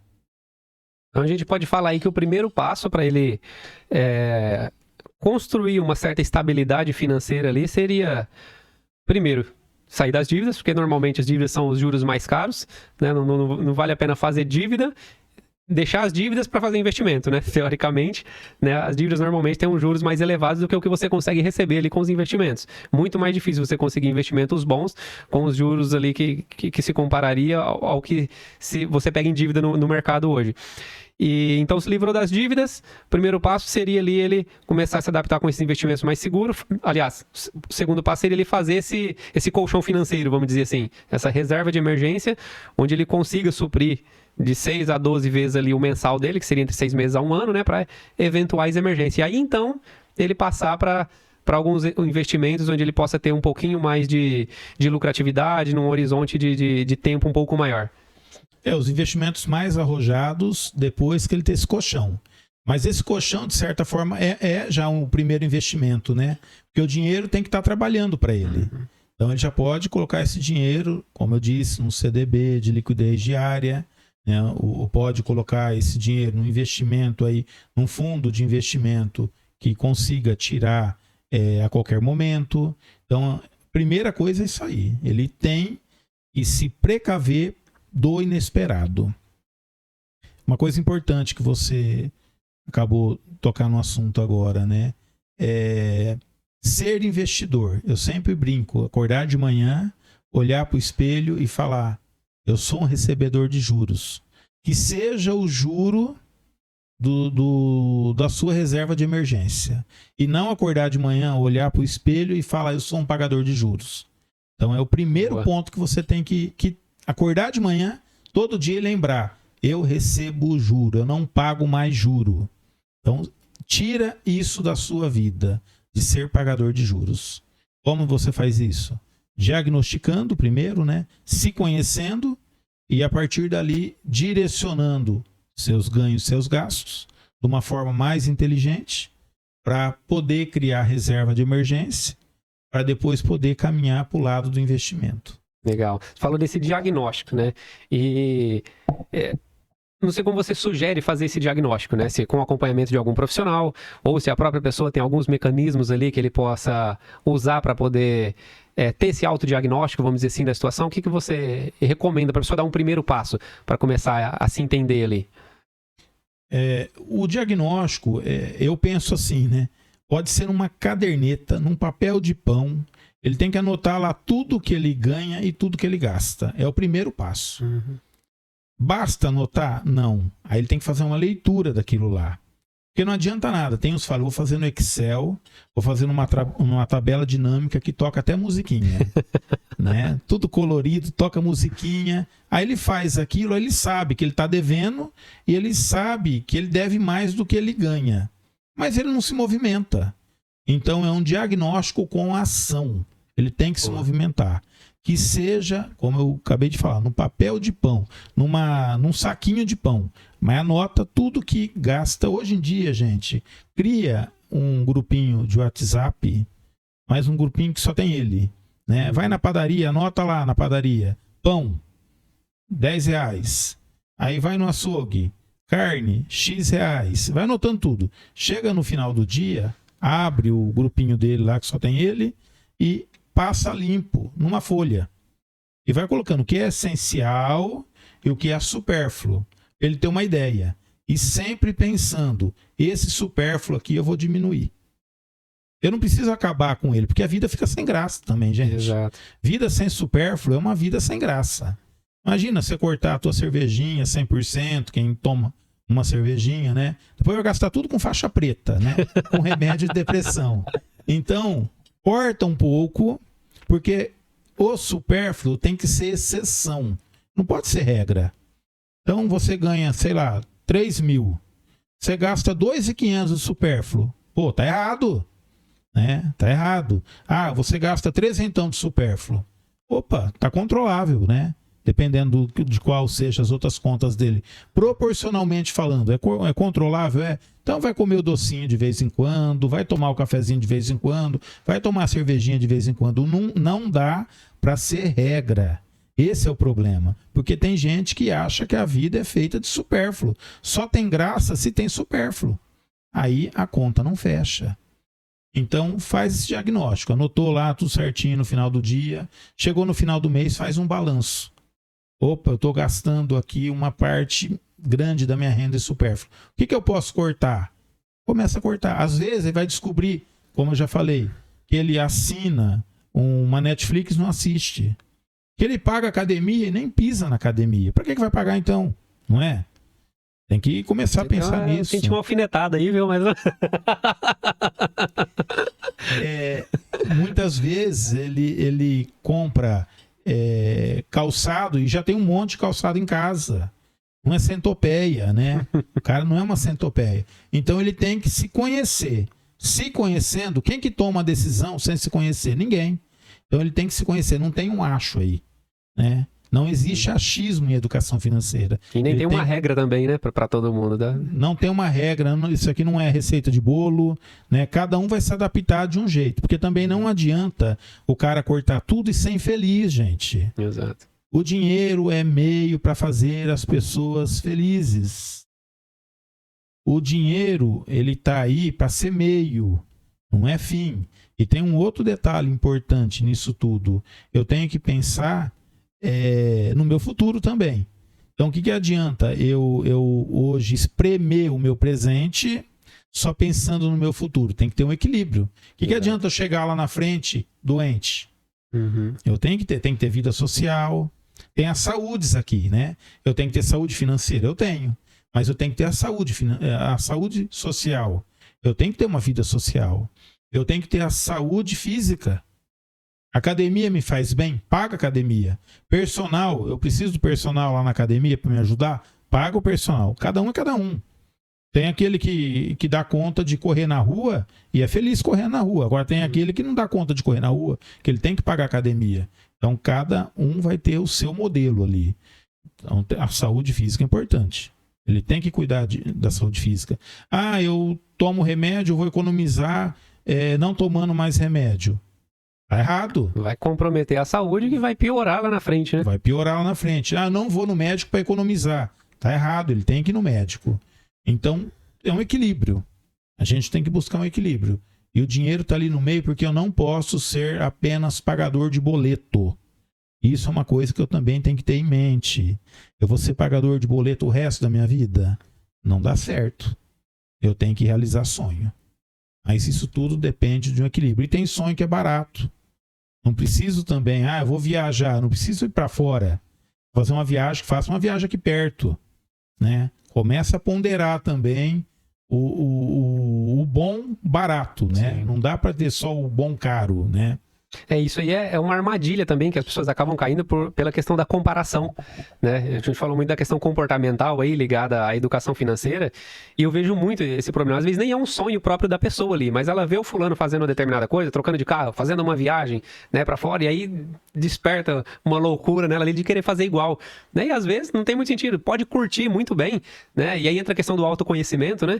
Então a gente pode falar aí que o primeiro passo para ele construir uma certa estabilidade financeira ali seria, primeiro, sair das dívidas, porque normalmente as dívidas são os juros mais caros, né? Não vale a pena fazer dívida. deixar as dívidas para fazer investimento, né? Teoricamente, né? As dívidas normalmente têm uns juros mais elevados do que o que você consegue receber ali com os investimentos. Muito mais difícil você conseguir investimentos bons com os juros ali que se compararia ao que se você pega em dívida no mercado hoje. E então se livrou das dívidas. O primeiro passo seria ali ele começar a se adaptar com esses investimentos mais seguros. Aliás, o segundo passo seria ele fazer esse colchão financeiro, vamos dizer assim, essa reserva de emergência, onde ele consiga suprir de 6 a 12 vezes ali o mensal dele, que seria entre 6 meses a 1 ano, né, para eventuais emergências. E aí então ele passar para alguns investimentos onde ele possa ter um pouquinho mais de lucratividade, num horizonte de tempo um pouco maior. Os investimentos mais arrojados depois que ele tem esse colchão. Mas esse colchão, de certa forma, é já um primeiro investimento, né? Porque o dinheiro tem que estar trabalhando para ele. Então ele já pode colocar esse dinheiro, como eu disse, num CDB de liquidez diária, né? Ou pode colocar esse dinheiro num investimento aí, num fundo de investimento que consiga tirar a qualquer momento. Então, a primeira coisa é isso aí. Ele tem que se precaver do inesperado. Uma coisa importante que você acabou de tocar no assunto agora, né? Ser investidor. Eu sempre brinco, acordar de manhã, olhar para o espelho e falar: eu sou um recebedor de juros. Que seja o juro da sua reserva de emergência. E não acordar de manhã, olhar para o espelho e falar: eu sou um pagador de juros. Então é o primeiro ponto que você tem que acordar de manhã, todo dia, e lembrar: eu recebo juro, eu não pago mais juro. Então, tira isso da sua vida, de ser pagador de juros. Como você faz isso? Diagnosticando primeiro, né? Se conhecendo e, a partir dali, direcionando seus ganhos, seus gastos, de uma forma mais inteligente, para poder criar reserva de emergência, para depois poder caminhar para o lado do investimento. Legal. Você falou desse diagnóstico, né? E não sei como você sugere fazer esse diagnóstico, né? Se com acompanhamento de algum profissional, ou se a própria pessoa tem alguns mecanismos ali que ele possa usar para poder ter esse autodiagnóstico, vamos dizer assim, da situação. O que você recomenda para a pessoa dar um primeiro passo para começar a se entender ali? O diagnóstico, eu penso assim, né? Pode ser numa caderneta, num papel de pão. Ele tem que anotar lá tudo que ele ganha e tudo que ele gasta. É o primeiro passo. Uhum. Basta anotar? Não. Aí ele tem que fazer uma leitura daquilo lá. Porque não adianta nada. Tem uns que falam: vou fazer no Excel, vou fazer numa tabela dinâmica que toca até musiquinha. Né? Tudo colorido, toca musiquinha. Aí ele faz aquilo, aí ele sabe que ele está devendo e ele sabe que ele deve mais do que ele ganha. Mas ele não se movimenta. Então é um diagnóstico com ação. Ele tem que se movimentar. Que seja, como eu acabei de falar, no papel de pão, num saquinho de pão. Mas anota tudo que gasta. Hoje em dia, gente, cria um grupinho de WhatsApp, mas um grupinho que só tem ele. Né? Vai na padaria, anota lá na padaria: pão, R$10. Aí vai no açougue, carne, X reais. Vai anotando tudo. Chega no final do dia, abre o grupinho dele lá, que só tem ele, e passa limpo numa folha. E vai colocando o que é essencial e o que é supérfluo. Ele tem uma ideia. E sempre pensando: esse supérfluo aqui eu vou diminuir. Eu não preciso acabar com ele, porque a vida fica sem graça também, gente. Exato. Vida sem supérfluo é uma vida sem graça. Imagina você cortar a tua cervejinha 100%, quem toma uma cervejinha, né? Depois vai gastar tudo com faixa preta, né? Com remédio de depressão. Então, corta um pouco, porque o supérfluo tem que ser exceção. Não pode ser regra. Então, você ganha, sei lá, 3 mil. Você gasta 2.500 de supérfluo. Pô, tá errado. Né? Tá errado. Você gasta 300 de supérfluo. Opa, tá controlável, né? Dependendo de qual sejam as outras contas dele. Proporcionalmente falando, é controlável? Então vai comer o docinho de vez em quando, vai tomar o cafezinho de vez em quando, vai tomar a cervejinha de vez em quando. Não dá para ser regra. Esse é o problema. Porque tem gente que acha que a vida é feita de supérfluo. Só tem graça se tem supérfluo. Aí a conta não fecha. Então faz esse diagnóstico. Anotou lá tudo certinho no final do dia. Chegou no final do mês, faz um balanço. Opa, eu estou gastando aqui uma parte grande da minha renda supérflua. O que eu posso cortar? Começa a cortar. Às vezes ele vai descobrir, como eu já falei, que ele assina uma Netflix e não assiste. Que ele paga academia e nem pisa na academia. Para que vai pagar então? Não é? Tem que começar a pensar nisso. Senti uma alfinetada aí, viu? Mas... muitas vezes ele compra calçado e já tem um monte de calçado em casa. Não é centopeia, né? O cara não é uma centopeia. Então ele tem que se conhecer. Se conhecendo, quem que toma a decisão sem se conhecer? Ninguém. Então ele tem que se conhecer. Não tem um acho aí, né? Não existe achismo em educação financeira. E nem tem uma regra também, né? Para todo mundo. Tá? Não tem uma regra. Isso aqui não é receita de bolo, né? Cada um vai se adaptar de um jeito. Porque também não adianta o cara cortar tudo e ser infeliz, gente. Exato. O dinheiro é meio para fazer as pessoas felizes. O dinheiro, ele tá aí para ser meio, não é fim. E tem um outro detalhe importante nisso tudo. Eu tenho que pensar no meu futuro também. Então, o que adianta eu hoje espremer o meu presente só pensando no meu futuro? Tem que ter um equilíbrio. O que adianta eu chegar lá na frente doente? Uhum. Eu tenho que ter vida social. Tem as saúdes aqui, né? Eu tenho que ter saúde financeira? Eu tenho. Mas eu tenho que ter a saúde social. Eu tenho que ter uma vida social. Eu tenho que ter a saúde física. Academia me faz bem? Paga academia. Personal, eu preciso do personal lá na academia para me ajudar? Paga o personal. Cada um é cada um. Tem aquele que dá conta de correr na rua e é feliz correndo na rua. Agora tem aquele que não dá conta de correr na rua, que ele tem que pagar academia. Então cada um vai ter o seu modelo ali. Então a saúde física é importante. Ele tem que cuidar da saúde física. Ah, eu tomo remédio, vou economizar não tomando mais remédio. Tá errado. Vai comprometer a saúde que vai piorar lá na frente, né? Vai piorar lá na frente. Ah, não vou no médico para economizar. Tá errado, ele tem que ir no médico. Então, é um equilíbrio. A gente tem que buscar um equilíbrio. E o dinheiro está ali no meio porque eu não posso ser apenas pagador de boleto. Isso é uma coisa que eu também tenho que ter em mente. Eu vou ser pagador de boleto o resto da minha vida? Não dá certo. Eu tenho que realizar sonho. Mas isso tudo depende de um equilíbrio. E tem sonho que é barato. Não preciso também, eu vou viajar, não preciso ir para fora. Fazer uma viagem, faça uma viagem aqui perto, né? Começa a ponderar também o bom barato, né? Sim. Não dá para ter só o bom caro, né? Isso aí é uma armadilha também que as pessoas acabam caindo pela questão da comparação, né? A gente falou muito da questão comportamental aí ligada à educação financeira e eu vejo muito esse problema. Às vezes nem é um sonho próprio da pessoa ali, mas ela vê o fulano fazendo uma determinada coisa, trocando de carro, fazendo uma viagem, né, para fora e aí desperta uma loucura nela ali de querer fazer igual, né? E às vezes não tem muito sentido, pode curtir muito bem, né? E aí entra a questão do autoconhecimento, né?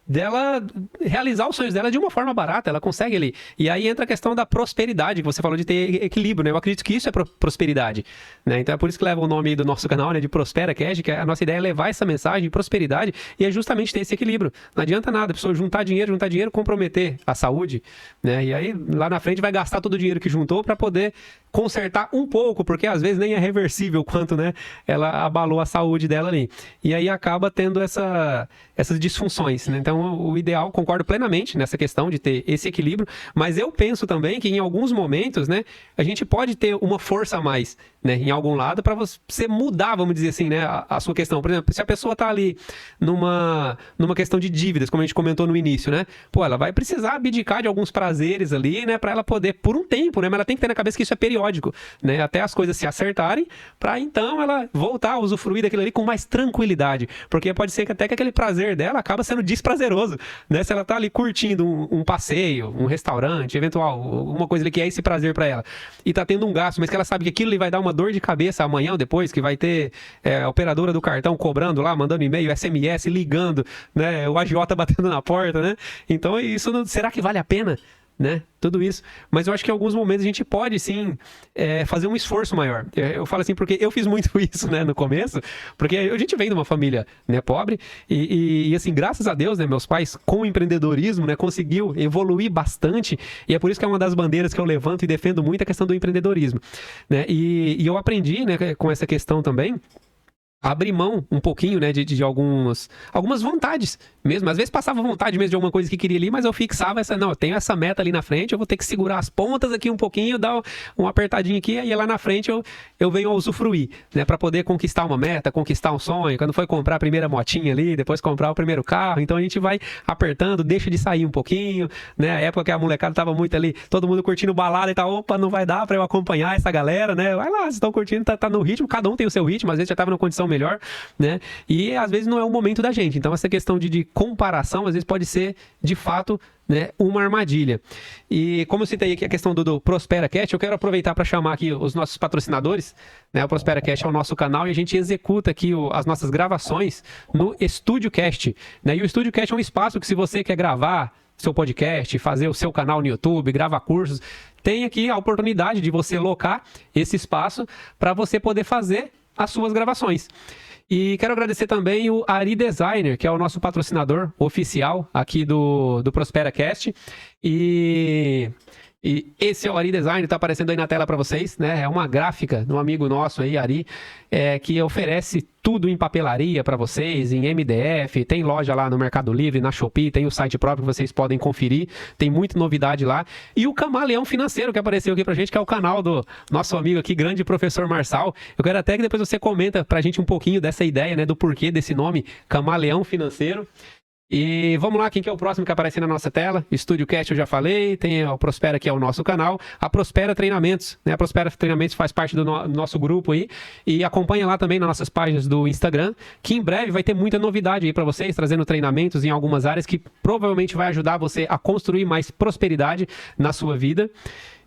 Dela realizar os sonhos dela de uma forma barata, ela consegue ali. E aí entra a questão da prosperidade, que você falou de ter equilíbrio, né? Eu acredito que isso é prosperidade, né? Então é por isso que leva o nome do nosso canal, né? De Prospera Cash, que a nossa ideia é levar essa mensagem de prosperidade e é justamente ter esse equilíbrio. Não adianta nada, a pessoa juntar dinheiro, comprometer a saúde, né? E aí lá na frente vai gastar todo o dinheiro que juntou para poder consertar um pouco, porque às vezes nem é reversível quanto, né? Ela abalou a saúde dela ali. E aí acaba tendo essas disfunções, né? Então o ideal, concordo plenamente nessa questão de ter esse equilíbrio, mas eu penso também que em alguns momentos, né, a gente pode ter uma força a mais, né, em algum lado para você mudar, vamos dizer assim, né, a sua questão. Por exemplo, se a pessoa está ali numa questão de dívidas, como a gente comentou no início, né, ela vai precisar abdicar de alguns prazeres ali, né, para ela poder, por um tempo, né, mas ela tem que ter na cabeça que isso é periódico, né, até as coisas se acertarem, para então ela voltar a usufruir daquilo ali com mais tranquilidade, porque pode ser que até que aquele prazer dela acaba sendo desprazeroso, né, se ela está ali curtindo um passeio, um restaurante, eventual, uma coisa ali que é esse prazer para ela, e está tendo um gasto, mas que ela sabe que aquilo lhe vai dar uma dor de cabeça amanhã ou depois, que vai ter a operadora do cartão cobrando lá, mandando e-mail, SMS, ligando, né, o agiota batendo na porta, né? Então isso será que vale a pena? né? Tudo isso. Mas eu acho que em alguns momentos a gente pode, sim, fazer um esforço maior. Eu falo assim, porque eu fiz muito isso, né, no começo, porque a gente vem de uma família, né, pobre, e assim, graças a Deus, né, meus pais, com o empreendedorismo, né, conseguiu evoluir bastante, e é por isso que é uma das bandeiras que eu levanto e defendo muito a questão do empreendedorismo, né? E eu aprendi, né, com essa questão também, abrir mão um pouquinho, né, de algumas vontades mesmo. Às vezes passava vontade mesmo de alguma coisa que queria ali, mas eu fixava não, eu tenho essa meta ali na frente, eu vou ter que segurar as pontas aqui um pouquinho, dar uma apertadinha aqui, aí lá na frente eu venho a usufruir, né, para poder conquistar uma meta, conquistar um sonho, quando foi comprar a primeira motinha ali, depois comprar o primeiro carro, então a gente vai apertando, deixa de sair um pouquinho, né, a época que a molecada tava muito ali, todo mundo curtindo balada e tal, opa, não vai dar para eu acompanhar essa galera, né, vai lá, vocês estão curtindo, tá no ritmo, cada um tem o seu ritmo, às vezes já tava numa condição melhor, né? E às vezes não é o momento da gente. Então essa questão de comparação às vezes pode ser de fato, né, uma armadilha. E como eu citei aqui a questão do ProsperaCast, eu quero aproveitar para chamar aqui os nossos patrocinadores, né? O ProsperaCast é o nosso canal e a gente executa aqui as nossas gravações no StúdioCast, né? E o StúdioCast é um espaço que, se você quer gravar seu podcast, fazer o seu canal no YouTube, gravar cursos, tem aqui a oportunidade de você locar esse espaço para você poder fazer as suas gravações. E quero agradecer também o Ari Designer, que é o nosso patrocinador oficial aqui do ProsperaCast. E esse é o Ari Designer, está aparecendo aí na tela para vocês, né? É uma gráfica de um amigo nosso aí, Ari, que oferece tudo em papelaria para vocês, em MDF, tem loja lá no Mercado Livre, na Shopee, tem o site próprio que vocês podem conferir, tem muita novidade lá. E o Camaleão Financeiro, que apareceu aqui pra gente, que é o canal do nosso amigo aqui, grande professor Marçal. Eu quero até que depois você comenta pra gente um pouquinho dessa ideia, né, do porquê desse nome, Camaleão Financeiro. E vamos lá, quem que é o próximo que aparece na nossa tela? StúdioCast eu já falei, tem o Prospera, que é o nosso canal, a Prospera Treinamentos, né? A Prospera Treinamentos faz parte do nosso grupo aí, e acompanha lá também nas nossas páginas do Instagram, que em breve vai ter muita novidade aí para vocês, trazendo treinamentos em algumas áreas que provavelmente vai ajudar você a construir mais prosperidade na sua vida.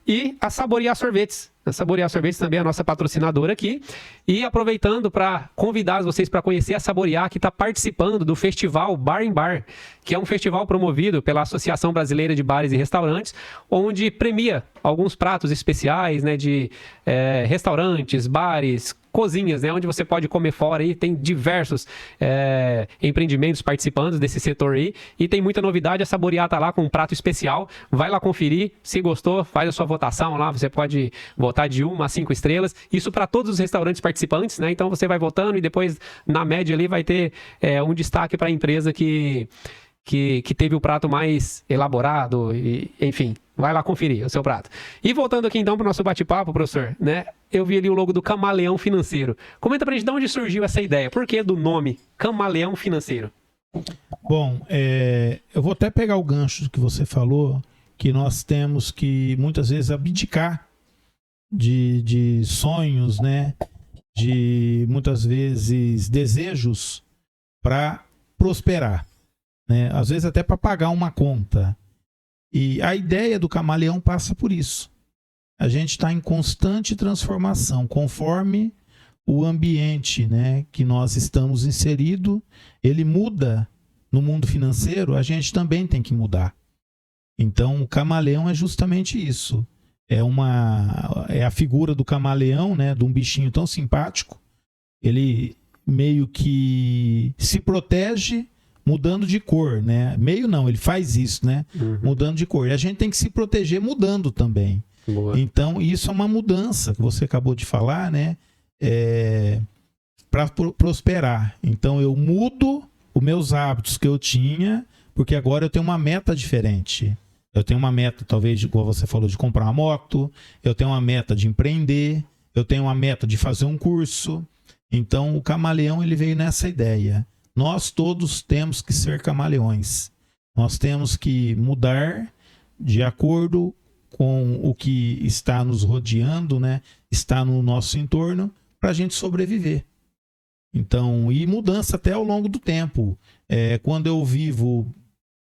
E a Saborear Sorvetes. A Saborear Sorvetes também é a nossa patrocinadora aqui. E aproveitando para convidar vocês para conhecer a Saborear, que está participando do festival Bar em Bar, que é um festival promovido pela Associação Brasileira de Bares e Restaurantes, onde premia alguns pratos especiais, né, de restaurantes, bares, cozinhas, né, onde você pode comer fora, e tem diversos empreendimentos participando desse setor aí, e tem muita novidade. A Saborear tá lá com um prato especial, vai lá conferir, se gostou, faz a sua votação lá, você pode votar de 1 a 5 estrelas, isso para todos os restaurantes participantes, né, então você vai votando e depois na média ali vai ter um destaque para a empresa que teve o prato mais elaborado, e, enfim, vai lá conferir o seu prato. E voltando aqui então para o nosso bate-papo, professor, né? Eu vi ali o logo do Camaleão Financeiro. Comenta pra gente de onde surgiu essa ideia. Por que do nome Camaleão Financeiro? Bom, eu vou até pegar o gancho que você falou, que nós temos que muitas vezes abdicar de sonhos, né? De muitas vezes desejos para prosperar, né? Às vezes até para pagar uma conta. E a ideia do Camaleão passa por isso. A gente está em constante transformação, conforme o ambiente, né, que nós estamos inserido, ele muda. No mundo financeiro, a gente também tem que mudar. Então, o camaleão é justamente isso. É a figura do camaleão, né, de um bichinho tão simpático. Ele meio que se protege mudando de cor, né? Meio não, ele faz isso, né? Mudando de cor. E a gente tem que se proteger mudando também. Boa. Então, isso é uma mudança que você acabou de falar, né? Para prosperar. Então, eu mudo os meus hábitos que eu tinha, porque agora eu tenho uma meta diferente. Eu tenho uma meta, talvez, igual você falou, de comprar uma moto. Eu tenho uma meta de empreender. Eu tenho uma meta de fazer um curso. Então, o camaleão, ele veio nessa ideia. Nós todos temos que ser camaleões. Nós temos que mudar de acordo com o que está nos rodeando, né? Está no nosso entorno, para a gente sobreviver. Então, e mudança até ao longo do tempo. Quando eu vivo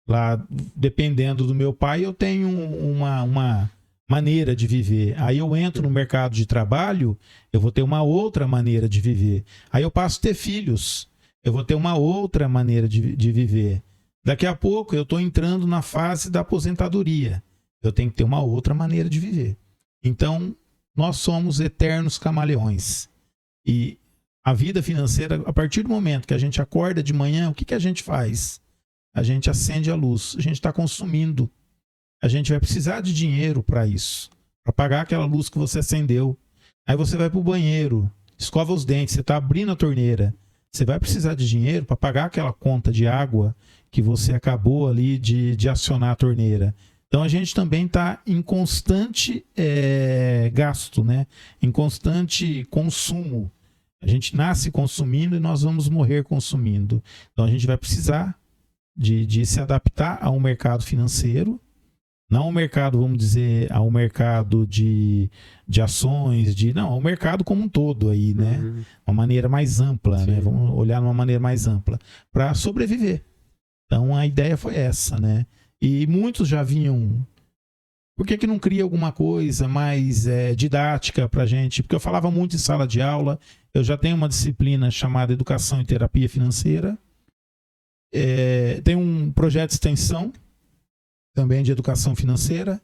lá, dependendo do meu pai, eu tenho uma maneira de viver. Aí eu entro no mercado de trabalho, eu vou ter uma outra maneira de viver. Aí eu passo a ter filhos, eu vou ter uma outra maneira de viver. Daqui a pouco eu estou entrando na fase da aposentadoria. Eu tenho que ter uma outra maneira de viver. Então, nós somos eternos camaleões. E a vida financeira, a partir do momento que a gente acorda de manhã, o que a gente faz? A gente acende a luz, a gente está consumindo. A gente vai precisar de dinheiro para isso, para pagar aquela luz que você acendeu. Aí você vai para o banheiro, escova os dentes, você está abrindo a torneira. Você vai precisar de dinheiro para pagar aquela conta de água que você acabou ali de acionar a torneira. Então a gente também está em constante gasto, né? Em constante consumo. A gente nasce consumindo e nós vamos morrer consumindo. Então a gente vai precisar de se adaptar a um mercado financeiro, não ao mercado, vamos dizer, ao mercado de ações, não, ao mercado como um todo aí, né? Uma maneira mais ampla, né? Vamos olhar de uma maneira mais ampla para sobreviver. Então a ideia foi essa, né? E muitos já vinham. Por que não cria alguma coisa mais didática para a gente? Porque eu falava muito em sala de aula. Eu já tenho uma disciplina chamada Educação e Terapia Financeira. Tem um projeto de extensão também de educação financeira.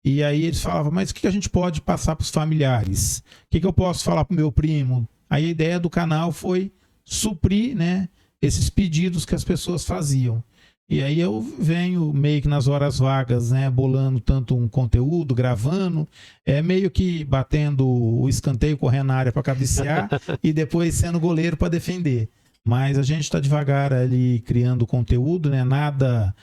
E aí eles falavam, mas o que a gente pode passar para os familiares? O que eu posso falar para o meu primo? Aí a ideia do canal foi suprir, né, esses pedidos que as pessoas faziam. E aí eu venho meio que nas horas vagas, né, bolando tanto um conteúdo, gravando, meio que batendo o escanteio, correndo na área para cabecear e depois sendo goleiro para defender. Mas a gente está devagar ali criando conteúdo, né, nada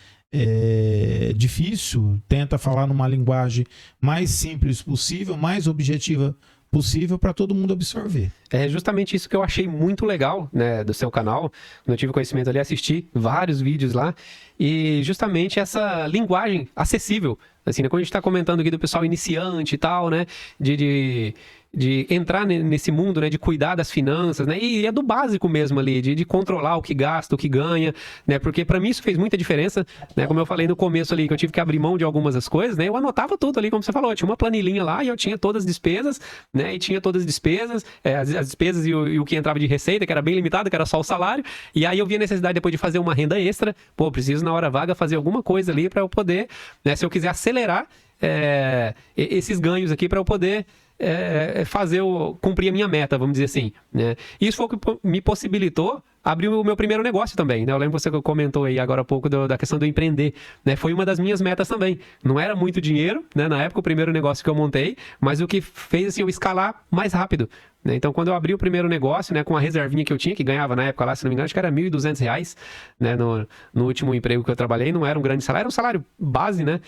difícil, tenta falar numa linguagem mais simples possível, mais objetiva possível para todo mundo absorver. É justamente isso que eu achei muito legal, né, do seu canal. Quando eu tive conhecimento ali, assisti vários vídeos lá. E justamente essa linguagem acessível. Assim, né, quando a gente está comentando aqui do pessoal iniciante e tal, né? De entrar nesse mundo, né? De cuidar das finanças, né? E é do básico mesmo ali, de controlar o que gasta, o que ganha, né? Porque para mim isso fez muita diferença, né? Como eu falei no começo ali, que eu tive que abrir mão de algumas das coisas, né? Eu anotava tudo ali, como você falou, eu tinha uma planilhinha lá e eu tinha todas as despesas, né? E tinha todas as despesas, as despesas e o que entrava de receita, que era bem limitado, que era só o salário. E aí eu vi a necessidade depois de fazer uma renda extra. Pô, preciso na hora vaga fazer alguma coisa ali para eu poder, né? Se eu quiser acelerar esses ganhos aqui para eu poder cumprir a minha meta, vamos dizer assim, né? Isso foi o que me possibilitou abrir o meu primeiro negócio também, né? Eu lembro que você comentou aí agora há pouco da questão do empreender, né? Foi uma das minhas metas também. Não era muito dinheiro, né? Na época, o primeiro negócio que eu montei, mas o que fez assim, eu escalar mais rápido, né? Então, quando eu abri o primeiro negócio, né, com a reservinha que eu tinha, que ganhava na época lá, se não me engano, acho que era R$1.200, né? No último emprego que eu trabalhei, não era um grande salário, era um salário base, né?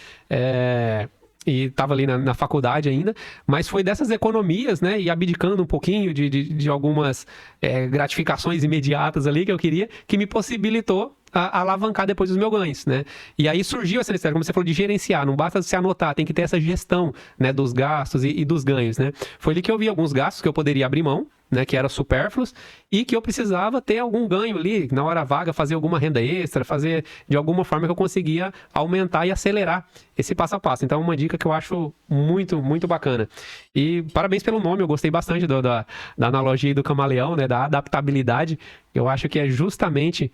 E estava ali na faculdade ainda, mas foi dessas economias, né, e abdicando um pouquinho de algumas gratificações imediatas ali que eu queria, que me possibilitou alavancar depois os meus ganhos, né? E aí surgiu essa necessidade, como você falou, de gerenciar, não basta se anotar, tem que ter essa gestão, né, dos gastos e dos ganhos, né? Foi ali que eu vi alguns gastos que eu poderia abrir mão, né, que eram supérfluos, e que eu precisava ter algum ganho ali, na hora vaga, fazer alguma renda extra, fazer de alguma forma que eu conseguia aumentar e acelerar esse passo a passo. Então, uma dica que eu acho muito, muito bacana. E parabéns pelo nome, eu gostei bastante da analogia do camaleão, né, da adaptabilidade. Eu acho que é justamente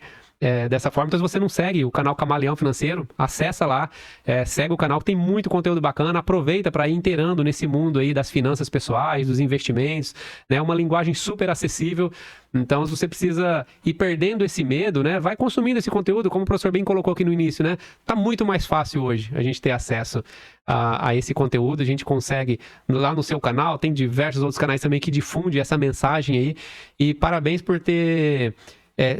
dessa forma. Então, se você não segue o canal Camaleão Financeiro, acessa lá, segue o canal, que tem muito conteúdo bacana, aproveita para ir inteirando nesse mundo aí das finanças pessoais, dos investimentos, né? Uma linguagem super acessível. Então, se você precisa ir perdendo esse medo, né? Vai consumindo esse conteúdo, como o professor bem colocou aqui no início, né? Tá muito mais fácil hoje a gente ter acesso a esse conteúdo. A gente consegue, lá no seu canal, tem diversos outros canais também que difundem essa mensagem aí. E parabéns por ter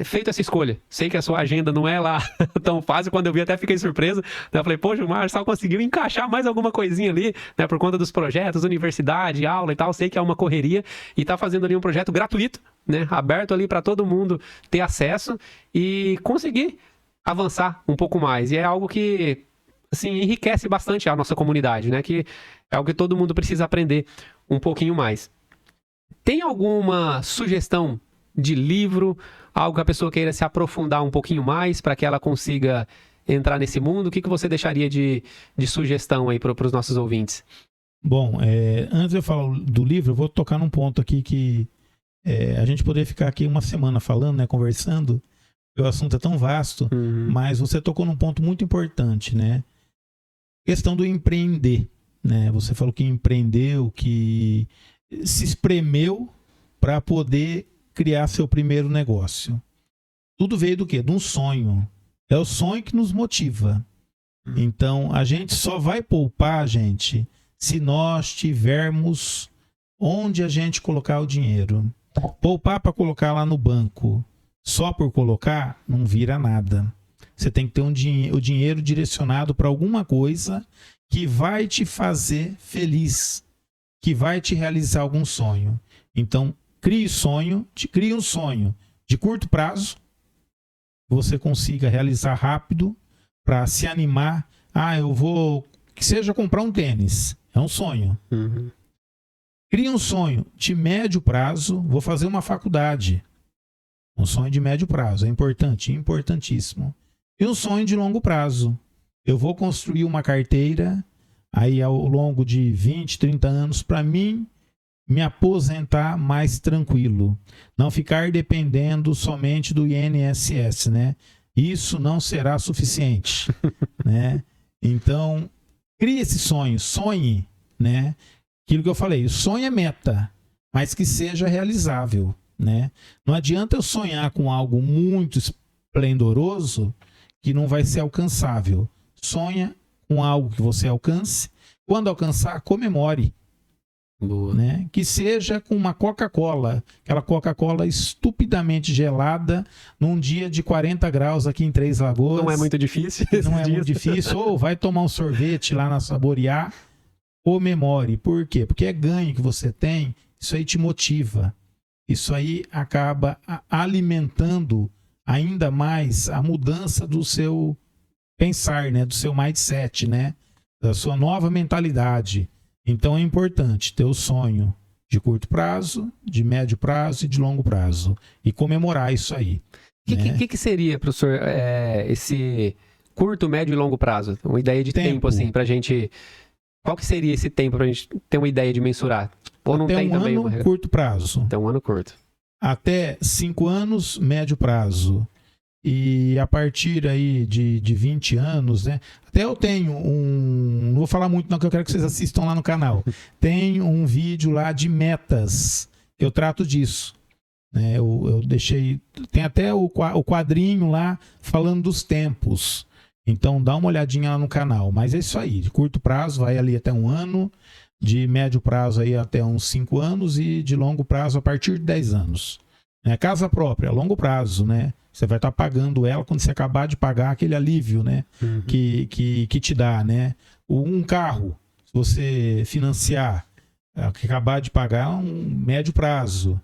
feito essa escolha. Sei que a sua agenda não é lá tão fácil. Quando eu vi, até fiquei surpreso. Eu falei, poxa, o Marçal conseguiu encaixar mais alguma coisinha ali, né, por conta dos projetos, universidade, aula e tal. Sei que é uma correria e tá fazendo ali um projeto gratuito, né, aberto ali para todo mundo ter acesso e conseguir avançar um pouco mais. E é algo que, assim, enriquece bastante a nossa comunidade, né, que é algo que todo mundo precisa aprender um pouquinho mais. Tem alguma sugestão de livro, algo que a pessoa queira se aprofundar um pouquinho mais para que ela consiga entrar nesse mundo? O que você deixaria de sugestão aí para os nossos ouvintes? Bom, antes de eu falar do livro, eu vou tocar num ponto aqui que a gente poderia ficar aqui uma semana falando, né, conversando, porque o assunto é tão vasto, mas você tocou num ponto muito importante, né? questão do empreender, né? Você falou que empreendeu, que se espremeu para poder criar seu primeiro negócio. Tudo veio do quê? De um sonho. É o sonho que nos motiva. Então, a gente só vai poupar, gente, se nós tivermos onde a gente colocar o dinheiro. Poupar para colocar lá no banco, só por colocar, não vira nada. Você tem que ter o dinheiro direcionado para alguma coisa que vai te fazer feliz, que vai te realizar algum sonho. Então, crie um sonho de curto prazo, que você consiga realizar rápido para se animar. Eu vou, que seja comprar um tênis, é um sonho. Uhum. Crie um sonho de médio prazo, vou fazer uma faculdade. Um sonho de médio prazo, é importante, importantíssimo. E um sonho de longo prazo. Eu vou construir uma carteira aí ao longo de 20, 30 anos para mim me aposentar mais tranquilo. Não ficar dependendo somente do INSS, né? Isso não será suficiente, né? Então, crie esse sonho, sonhe, né? Aquilo que eu falei, o sonho é meta, mas que seja realizável, né? Não adianta eu sonhar com algo muito esplendoroso que não vai ser alcançável. Sonha com algo que você alcance. Quando alcançar, comemore. Boa. Né? Que seja com uma Coca-Cola, aquela Coca-Cola estupidamente gelada num dia de 40 graus aqui em Três Lagoas. Não é muito difícil. Não é muito difícil. Ou vai tomar um sorvete lá na Saborear. Comemore. Por quê? Porque é ganho que você tem, isso aí te motiva. Isso aí acaba alimentando ainda mais a mudança do seu pensar, né? Do seu mindset, né? Da sua nova mentalidade. Então é importante ter o sonho de curto prazo, de médio prazo e de longo prazo. E comemorar isso aí. O que seria, professor, esse curto, médio e longo prazo? Uma ideia de tempo assim, pra gente... Qual que seria esse tempo pra gente ter uma ideia de mensurar? Ou não até tem um também ano, curto prazo. Até um ano curto. Até 5 anos, médio prazo. E a partir aí de 20 anos, né? Até eu tenho não vou falar muito não, que eu quero que vocês assistam lá no canal. Tem um vídeo lá de metas. Eu trato disso. Né? Eu deixei... Tem até o quadrinho lá falando dos tempos. Então dá uma olhadinha lá no canal. Mas é isso aí. De curto prazo vai ali até um ano. De médio prazo aí até uns 5 anos. E de longo prazo a partir de 10 anos. Casa própria, longo prazo, né? Você vai estar pagando ela quando você acabar de pagar aquele alívio, né? Uhum. Que te dá, né? Um carro, se você financiar, que acabar de pagar um médio prazo.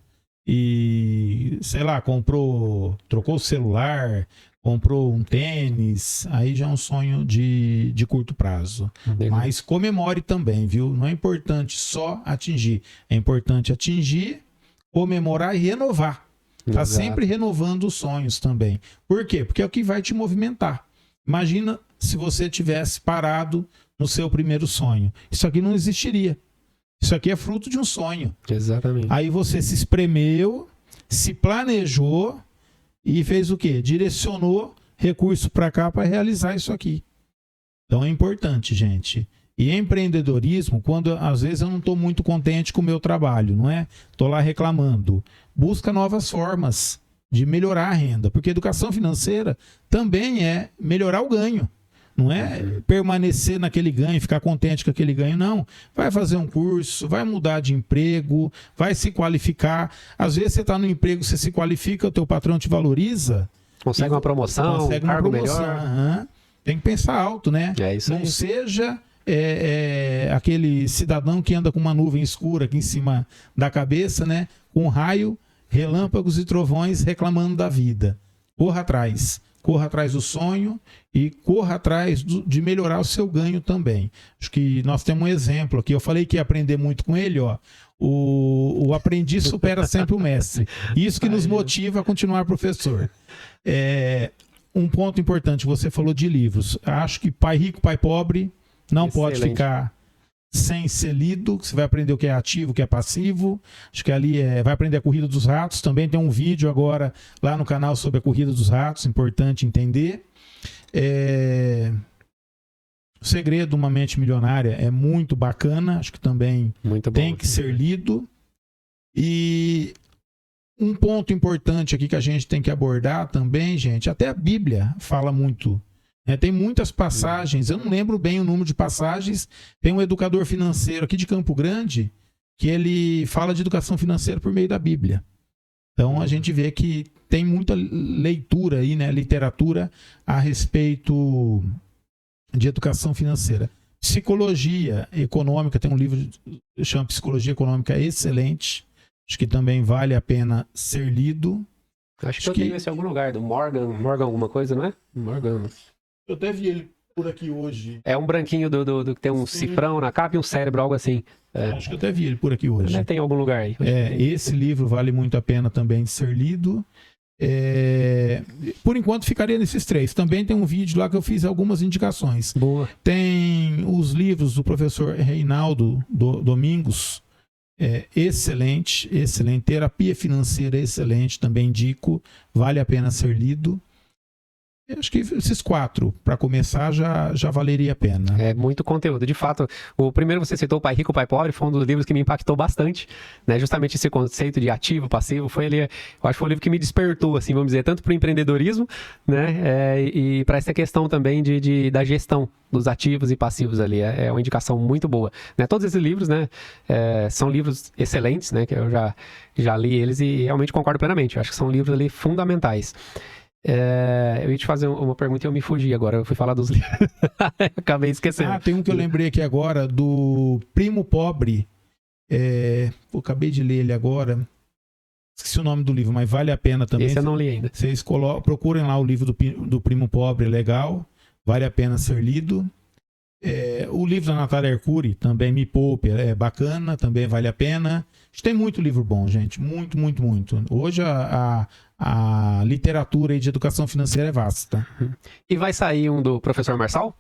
E, sei lá, trocou o celular, comprou um tênis, aí já é um sonho de curto prazo. Legal. Mas comemore também, viu? Não é importante só atingir. É importante atingir, comemorar e renovar. Tá sempre renovando os sonhos também. Por quê? Porque é o que vai te movimentar. Imagina se você tivesse parado no seu primeiro sonho. Isso aqui não existiria. Isso aqui é fruto de um sonho. Exatamente. Aí você se espremeu, se planejou e fez o quê? Direcionou recurso para cá para realizar isso aqui. Então é importante, gente. E empreendedorismo, quando às vezes eu não estou muito contente com o meu trabalho, não é? Estou lá reclamando. Busca novas formas de melhorar a renda, porque educação financeira também é melhorar o ganho. Não é permanecer naquele ganho, ficar contente com aquele ganho, não. Vai fazer um curso, vai mudar de emprego, vai se qualificar. Às vezes você está no emprego, você se qualifica, o teu patrão te valoriza. Consegue uma promoção, um cargo melhor. Uhum. Tem que pensar alto, né? É isso aí. Não seja aquele cidadão que anda com uma nuvem escura aqui em cima da cabeça, né? Com raio, relâmpagos e trovões reclamando da vida. Corra atrás do sonho e corra atrás de melhorar o seu ganho também. Acho que nós temos um exemplo aqui. Eu falei que ia aprender muito com ele, ó. O aprendiz supera sempre o mestre. Isso que nos motiva a continuar professor. Um ponto importante, você falou de livros. Acho que Pai Rico, Pai Pobre não pode ficar sem ser lido. Você vai aprender o que é ativo, o que é passivo. Acho que ali vai aprender a corrida dos ratos. Também tem um vídeo agora lá no canal sobre a corrida dos ratos. Importante entender. O Segredo de uma Mente Milionária é muito bacana, acho que também Muito bom. tem que ser lido. E um ponto importante aqui que a gente tem que abordar também, gente, até a Bíblia fala muito. Tem muitas passagens, eu não lembro bem o número de passagens. Tem um educador financeiro aqui de Campo Grande que ele fala de educação financeira por meio da Bíblia. Então a gente vê que tem muita leitura aí, né, literatura a respeito de educação financeira. Psicologia econômica, tem um livro que chama Psicologia Econômica excelente. Acho que também vale a pena ser lido. Acho que eu tenho esse em algum lugar, do Morgan alguma coisa, não é? Morgan. Eu até vi ele por aqui hoje. É um branquinho do que tem um cifrão na capa e um cérebro, algo assim. Acho que eu até vi ele por aqui hoje. Tem em algum lugar aí. Esse livro vale muito a pena também de ser lido. Por enquanto ficaria nesses 3. Também tem um vídeo lá que eu fiz algumas indicações. Boa. Tem os livros do professor Reinaldo Domingos. Excelente. Terapia Financeira, excelente, também indico, vale a pena ser lido. Acho que esses 4, para começar, já valeria a pena. É muito conteúdo. De fato, o primeiro você citou, O Pai Rico, O Pai Pobre, foi um dos livros que me impactou bastante, né? Justamente esse conceito de ativo, passivo, foi ali, eu acho que foi o livro que me despertou, assim, vamos dizer, tanto para o empreendedorismo, né? E para essa questão também da gestão dos ativos e passivos ali. É uma indicação muito boa, né? Todos esses livros, né? São livros excelentes, né? Que eu já li eles e realmente concordo plenamente. Eu acho que são livros ali fundamentais. Eu ia te fazer uma pergunta e eu me fugi agora. Eu fui falar dos livros. Acabei esquecendo. Tem um que eu lembrei aqui agora, do Primo Pobre. Acabei de ler ele agora. Esqueci o nome do livro, mas vale a pena também. Esse eu não li ainda. Vocês procurem lá o livro do Primo Pobre, é legal. Vale a pena ser lido. O livro da Natália Arcuri, também Me Poupe, é bacana, também vale a pena. Tem muito livro bom, gente. Muito, muito, muito. Hoje a literatura aí de educação financeira é vasta. E vai sair um do professor Marçal?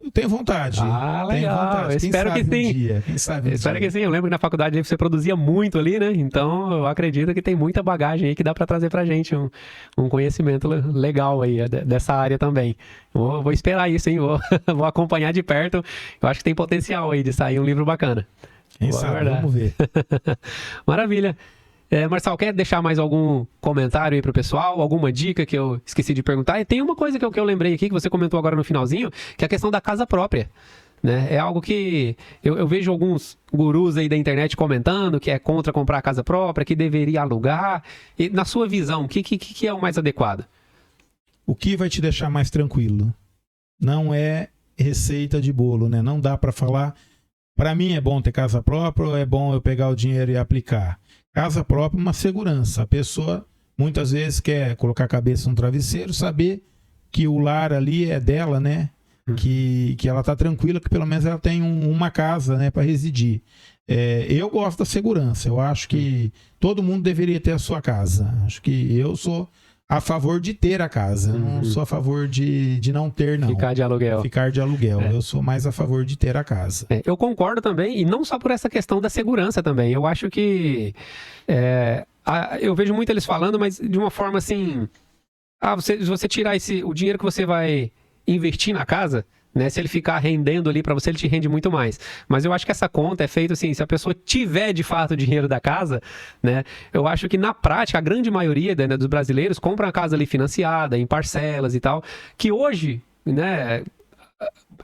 Eu tenho vontade. Legal. Tenho vontade. Eu espero que sim. Quem sabe Espero que sim. Eu lembro que na faculdade você produzia muito ali, né? Então eu acredito que tem muita bagagem aí que dá para trazer pra gente um conhecimento legal aí dessa área também. Vou esperar isso, hein? Vou acompanhar de perto. Eu acho que tem potencial aí de sair um livro bacana. Quem sabe? Vamos ver. Maravilha. Marçal, quer deixar mais algum comentário aí pro pessoal? Alguma dica que eu esqueci de perguntar? E tem uma coisa que eu lembrei aqui, que você comentou agora no finalzinho, que é a questão da casa própria, né? É algo que eu vejo alguns gurus aí da internet comentando, que é contra comprar casa própria, que deveria alugar. E, na sua visão, o que é o mais adequado? O que vai te deixar mais tranquilo? Não é receita de bolo, né? Não dá para falar, para mim é bom ter casa própria ou é bom eu pegar o dinheiro e aplicar? Casa própria é uma segurança. A pessoa muitas vezes quer colocar a cabeça no travesseiro, saber que o lar ali é dela, né? Que ela está tranquila, que pelo menos ela tem uma casa, né, para residir. Eu gosto da segurança. Eu acho que todo mundo deveria ter a sua casa. Acho que eu sou a favor de ter a casa. Eu não sou a favor de não ter, não. Ficar de aluguel. Ficar de aluguel. Eu sou mais a favor de ter a casa. Eu concordo também, e não só por essa questão da segurança também. Eu acho que... eu vejo muito eles falando, mas de uma forma assim... você tirar o dinheiro que você vai investir na casa... né? Se ele ficar rendendo ali para você, ele te rende muito mais. Mas eu acho que essa conta é feita assim, se a pessoa tiver de fato o dinheiro da casa, né? Eu acho que na prática, a grande maioria, né, dos brasileiros compra a casa ali financiada, em parcelas e tal, que hoje, né...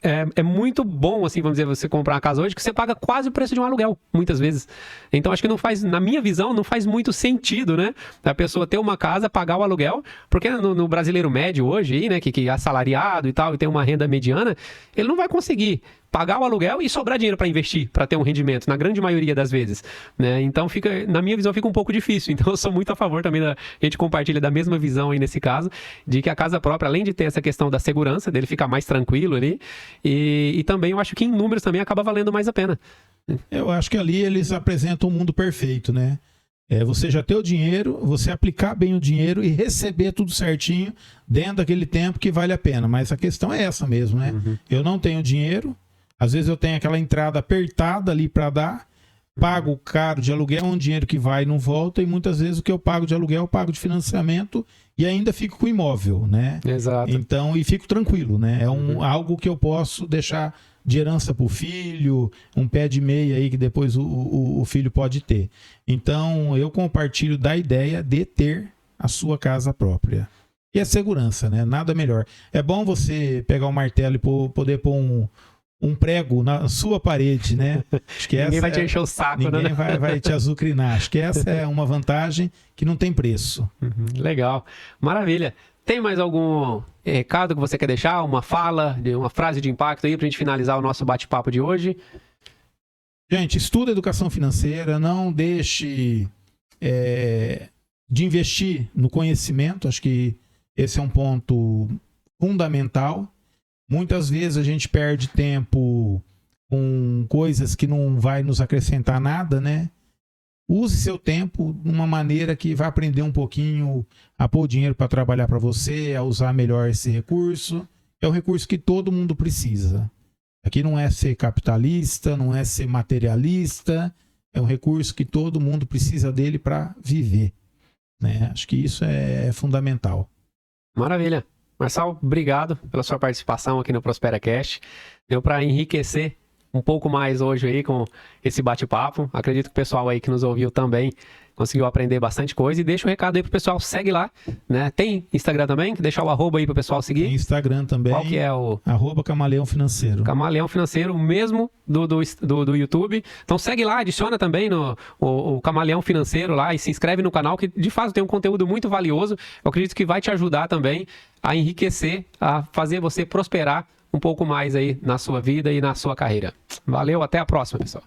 É muito bom, assim, vamos dizer, você comprar uma casa hoje, que você paga quase o preço de um aluguel, muitas vezes. Então, acho que não faz, na minha visão, não faz muito sentido, né? A pessoa ter uma casa, pagar o aluguel, porque no brasileiro médio hoje, aí, né, que é assalariado e tal, e tem uma renda mediana, ele não vai conseguir pagar o aluguel e sobrar dinheiro para investir, para ter um rendimento, na grande maioria das vezes, né? Então, na minha visão, fica um pouco difícil. Então, eu sou muito a favor também a gente compartilha da mesma visão aí nesse caso, de que a casa própria, além de ter essa questão da segurança, dele ficar mais tranquilo ali, e também eu acho que em números também acaba valendo mais a pena. Eu acho que ali eles apresentam um mundo perfeito, né? Você já ter o dinheiro, você aplicar bem o dinheiro e receber tudo certinho dentro daquele tempo que vale a pena. Mas a questão é essa mesmo, né? Eu não tenho dinheiro, às vezes eu tenho aquela entrada apertada ali para dar, pago caro de aluguel, um dinheiro que vai e não volta, e muitas vezes o que eu pago de aluguel eu pago de financiamento e ainda fico com o imóvel, né? Exato. Então, e fico tranquilo, né? É algo que eu posso deixar de herança para o filho, um pé de meia aí que depois o filho pode ter. Então, eu compartilho da ideia de ter a sua casa própria. E a segurança, né? Nada melhor. É bom você pegar um martelo e poder pôr um prego na sua parede, né? Acho que Ninguém vai te encher o saco, ninguém né? vai te azucrinar. Acho que essa é uma vantagem que não tem preço. Legal. Maravilha. Tem mais algum recado que você quer deixar? Uma fala, uma frase de impacto aí pra gente finalizar o nosso bate-papo de hoje? Gente, estuda educação financeira, não deixe de investir no conhecimento. Acho que esse é um ponto fundamental. Muitas vezes a gente perde tempo com coisas que não vai nos acrescentar nada, né? Use seu tempo de uma maneira que vai aprender um pouquinho a pôr dinheiro para trabalhar para você, a usar melhor esse recurso. É um recurso que todo mundo precisa. Aqui não é ser capitalista, não é ser materialista. É um recurso que todo mundo precisa dele para viver, né? Acho que isso é fundamental. Maravilha. Marçal, obrigado pela sua participação aqui no ProsperaCast. Deu para enriquecer um pouco mais hoje aí com esse bate-papo. Acredito que o pessoal aí que nos ouviu também conseguiu aprender bastante coisa. E deixa o recado aí pro pessoal, segue lá, né? Tem Instagram também? Deixa o arroba aí pro pessoal seguir. Tem Instagram também. Qual que é o... @Camaleão Financeiro. Camaleão Financeiro, o mesmo do YouTube. Então segue lá, adiciona também o Camaleão Financeiro lá e se inscreve no canal, que de fato tem um conteúdo muito valioso. Eu acredito que vai te ajudar também a enriquecer, a fazer você prosperar um pouco mais aí na sua vida e na sua carreira. Valeu, até a próxima, pessoal.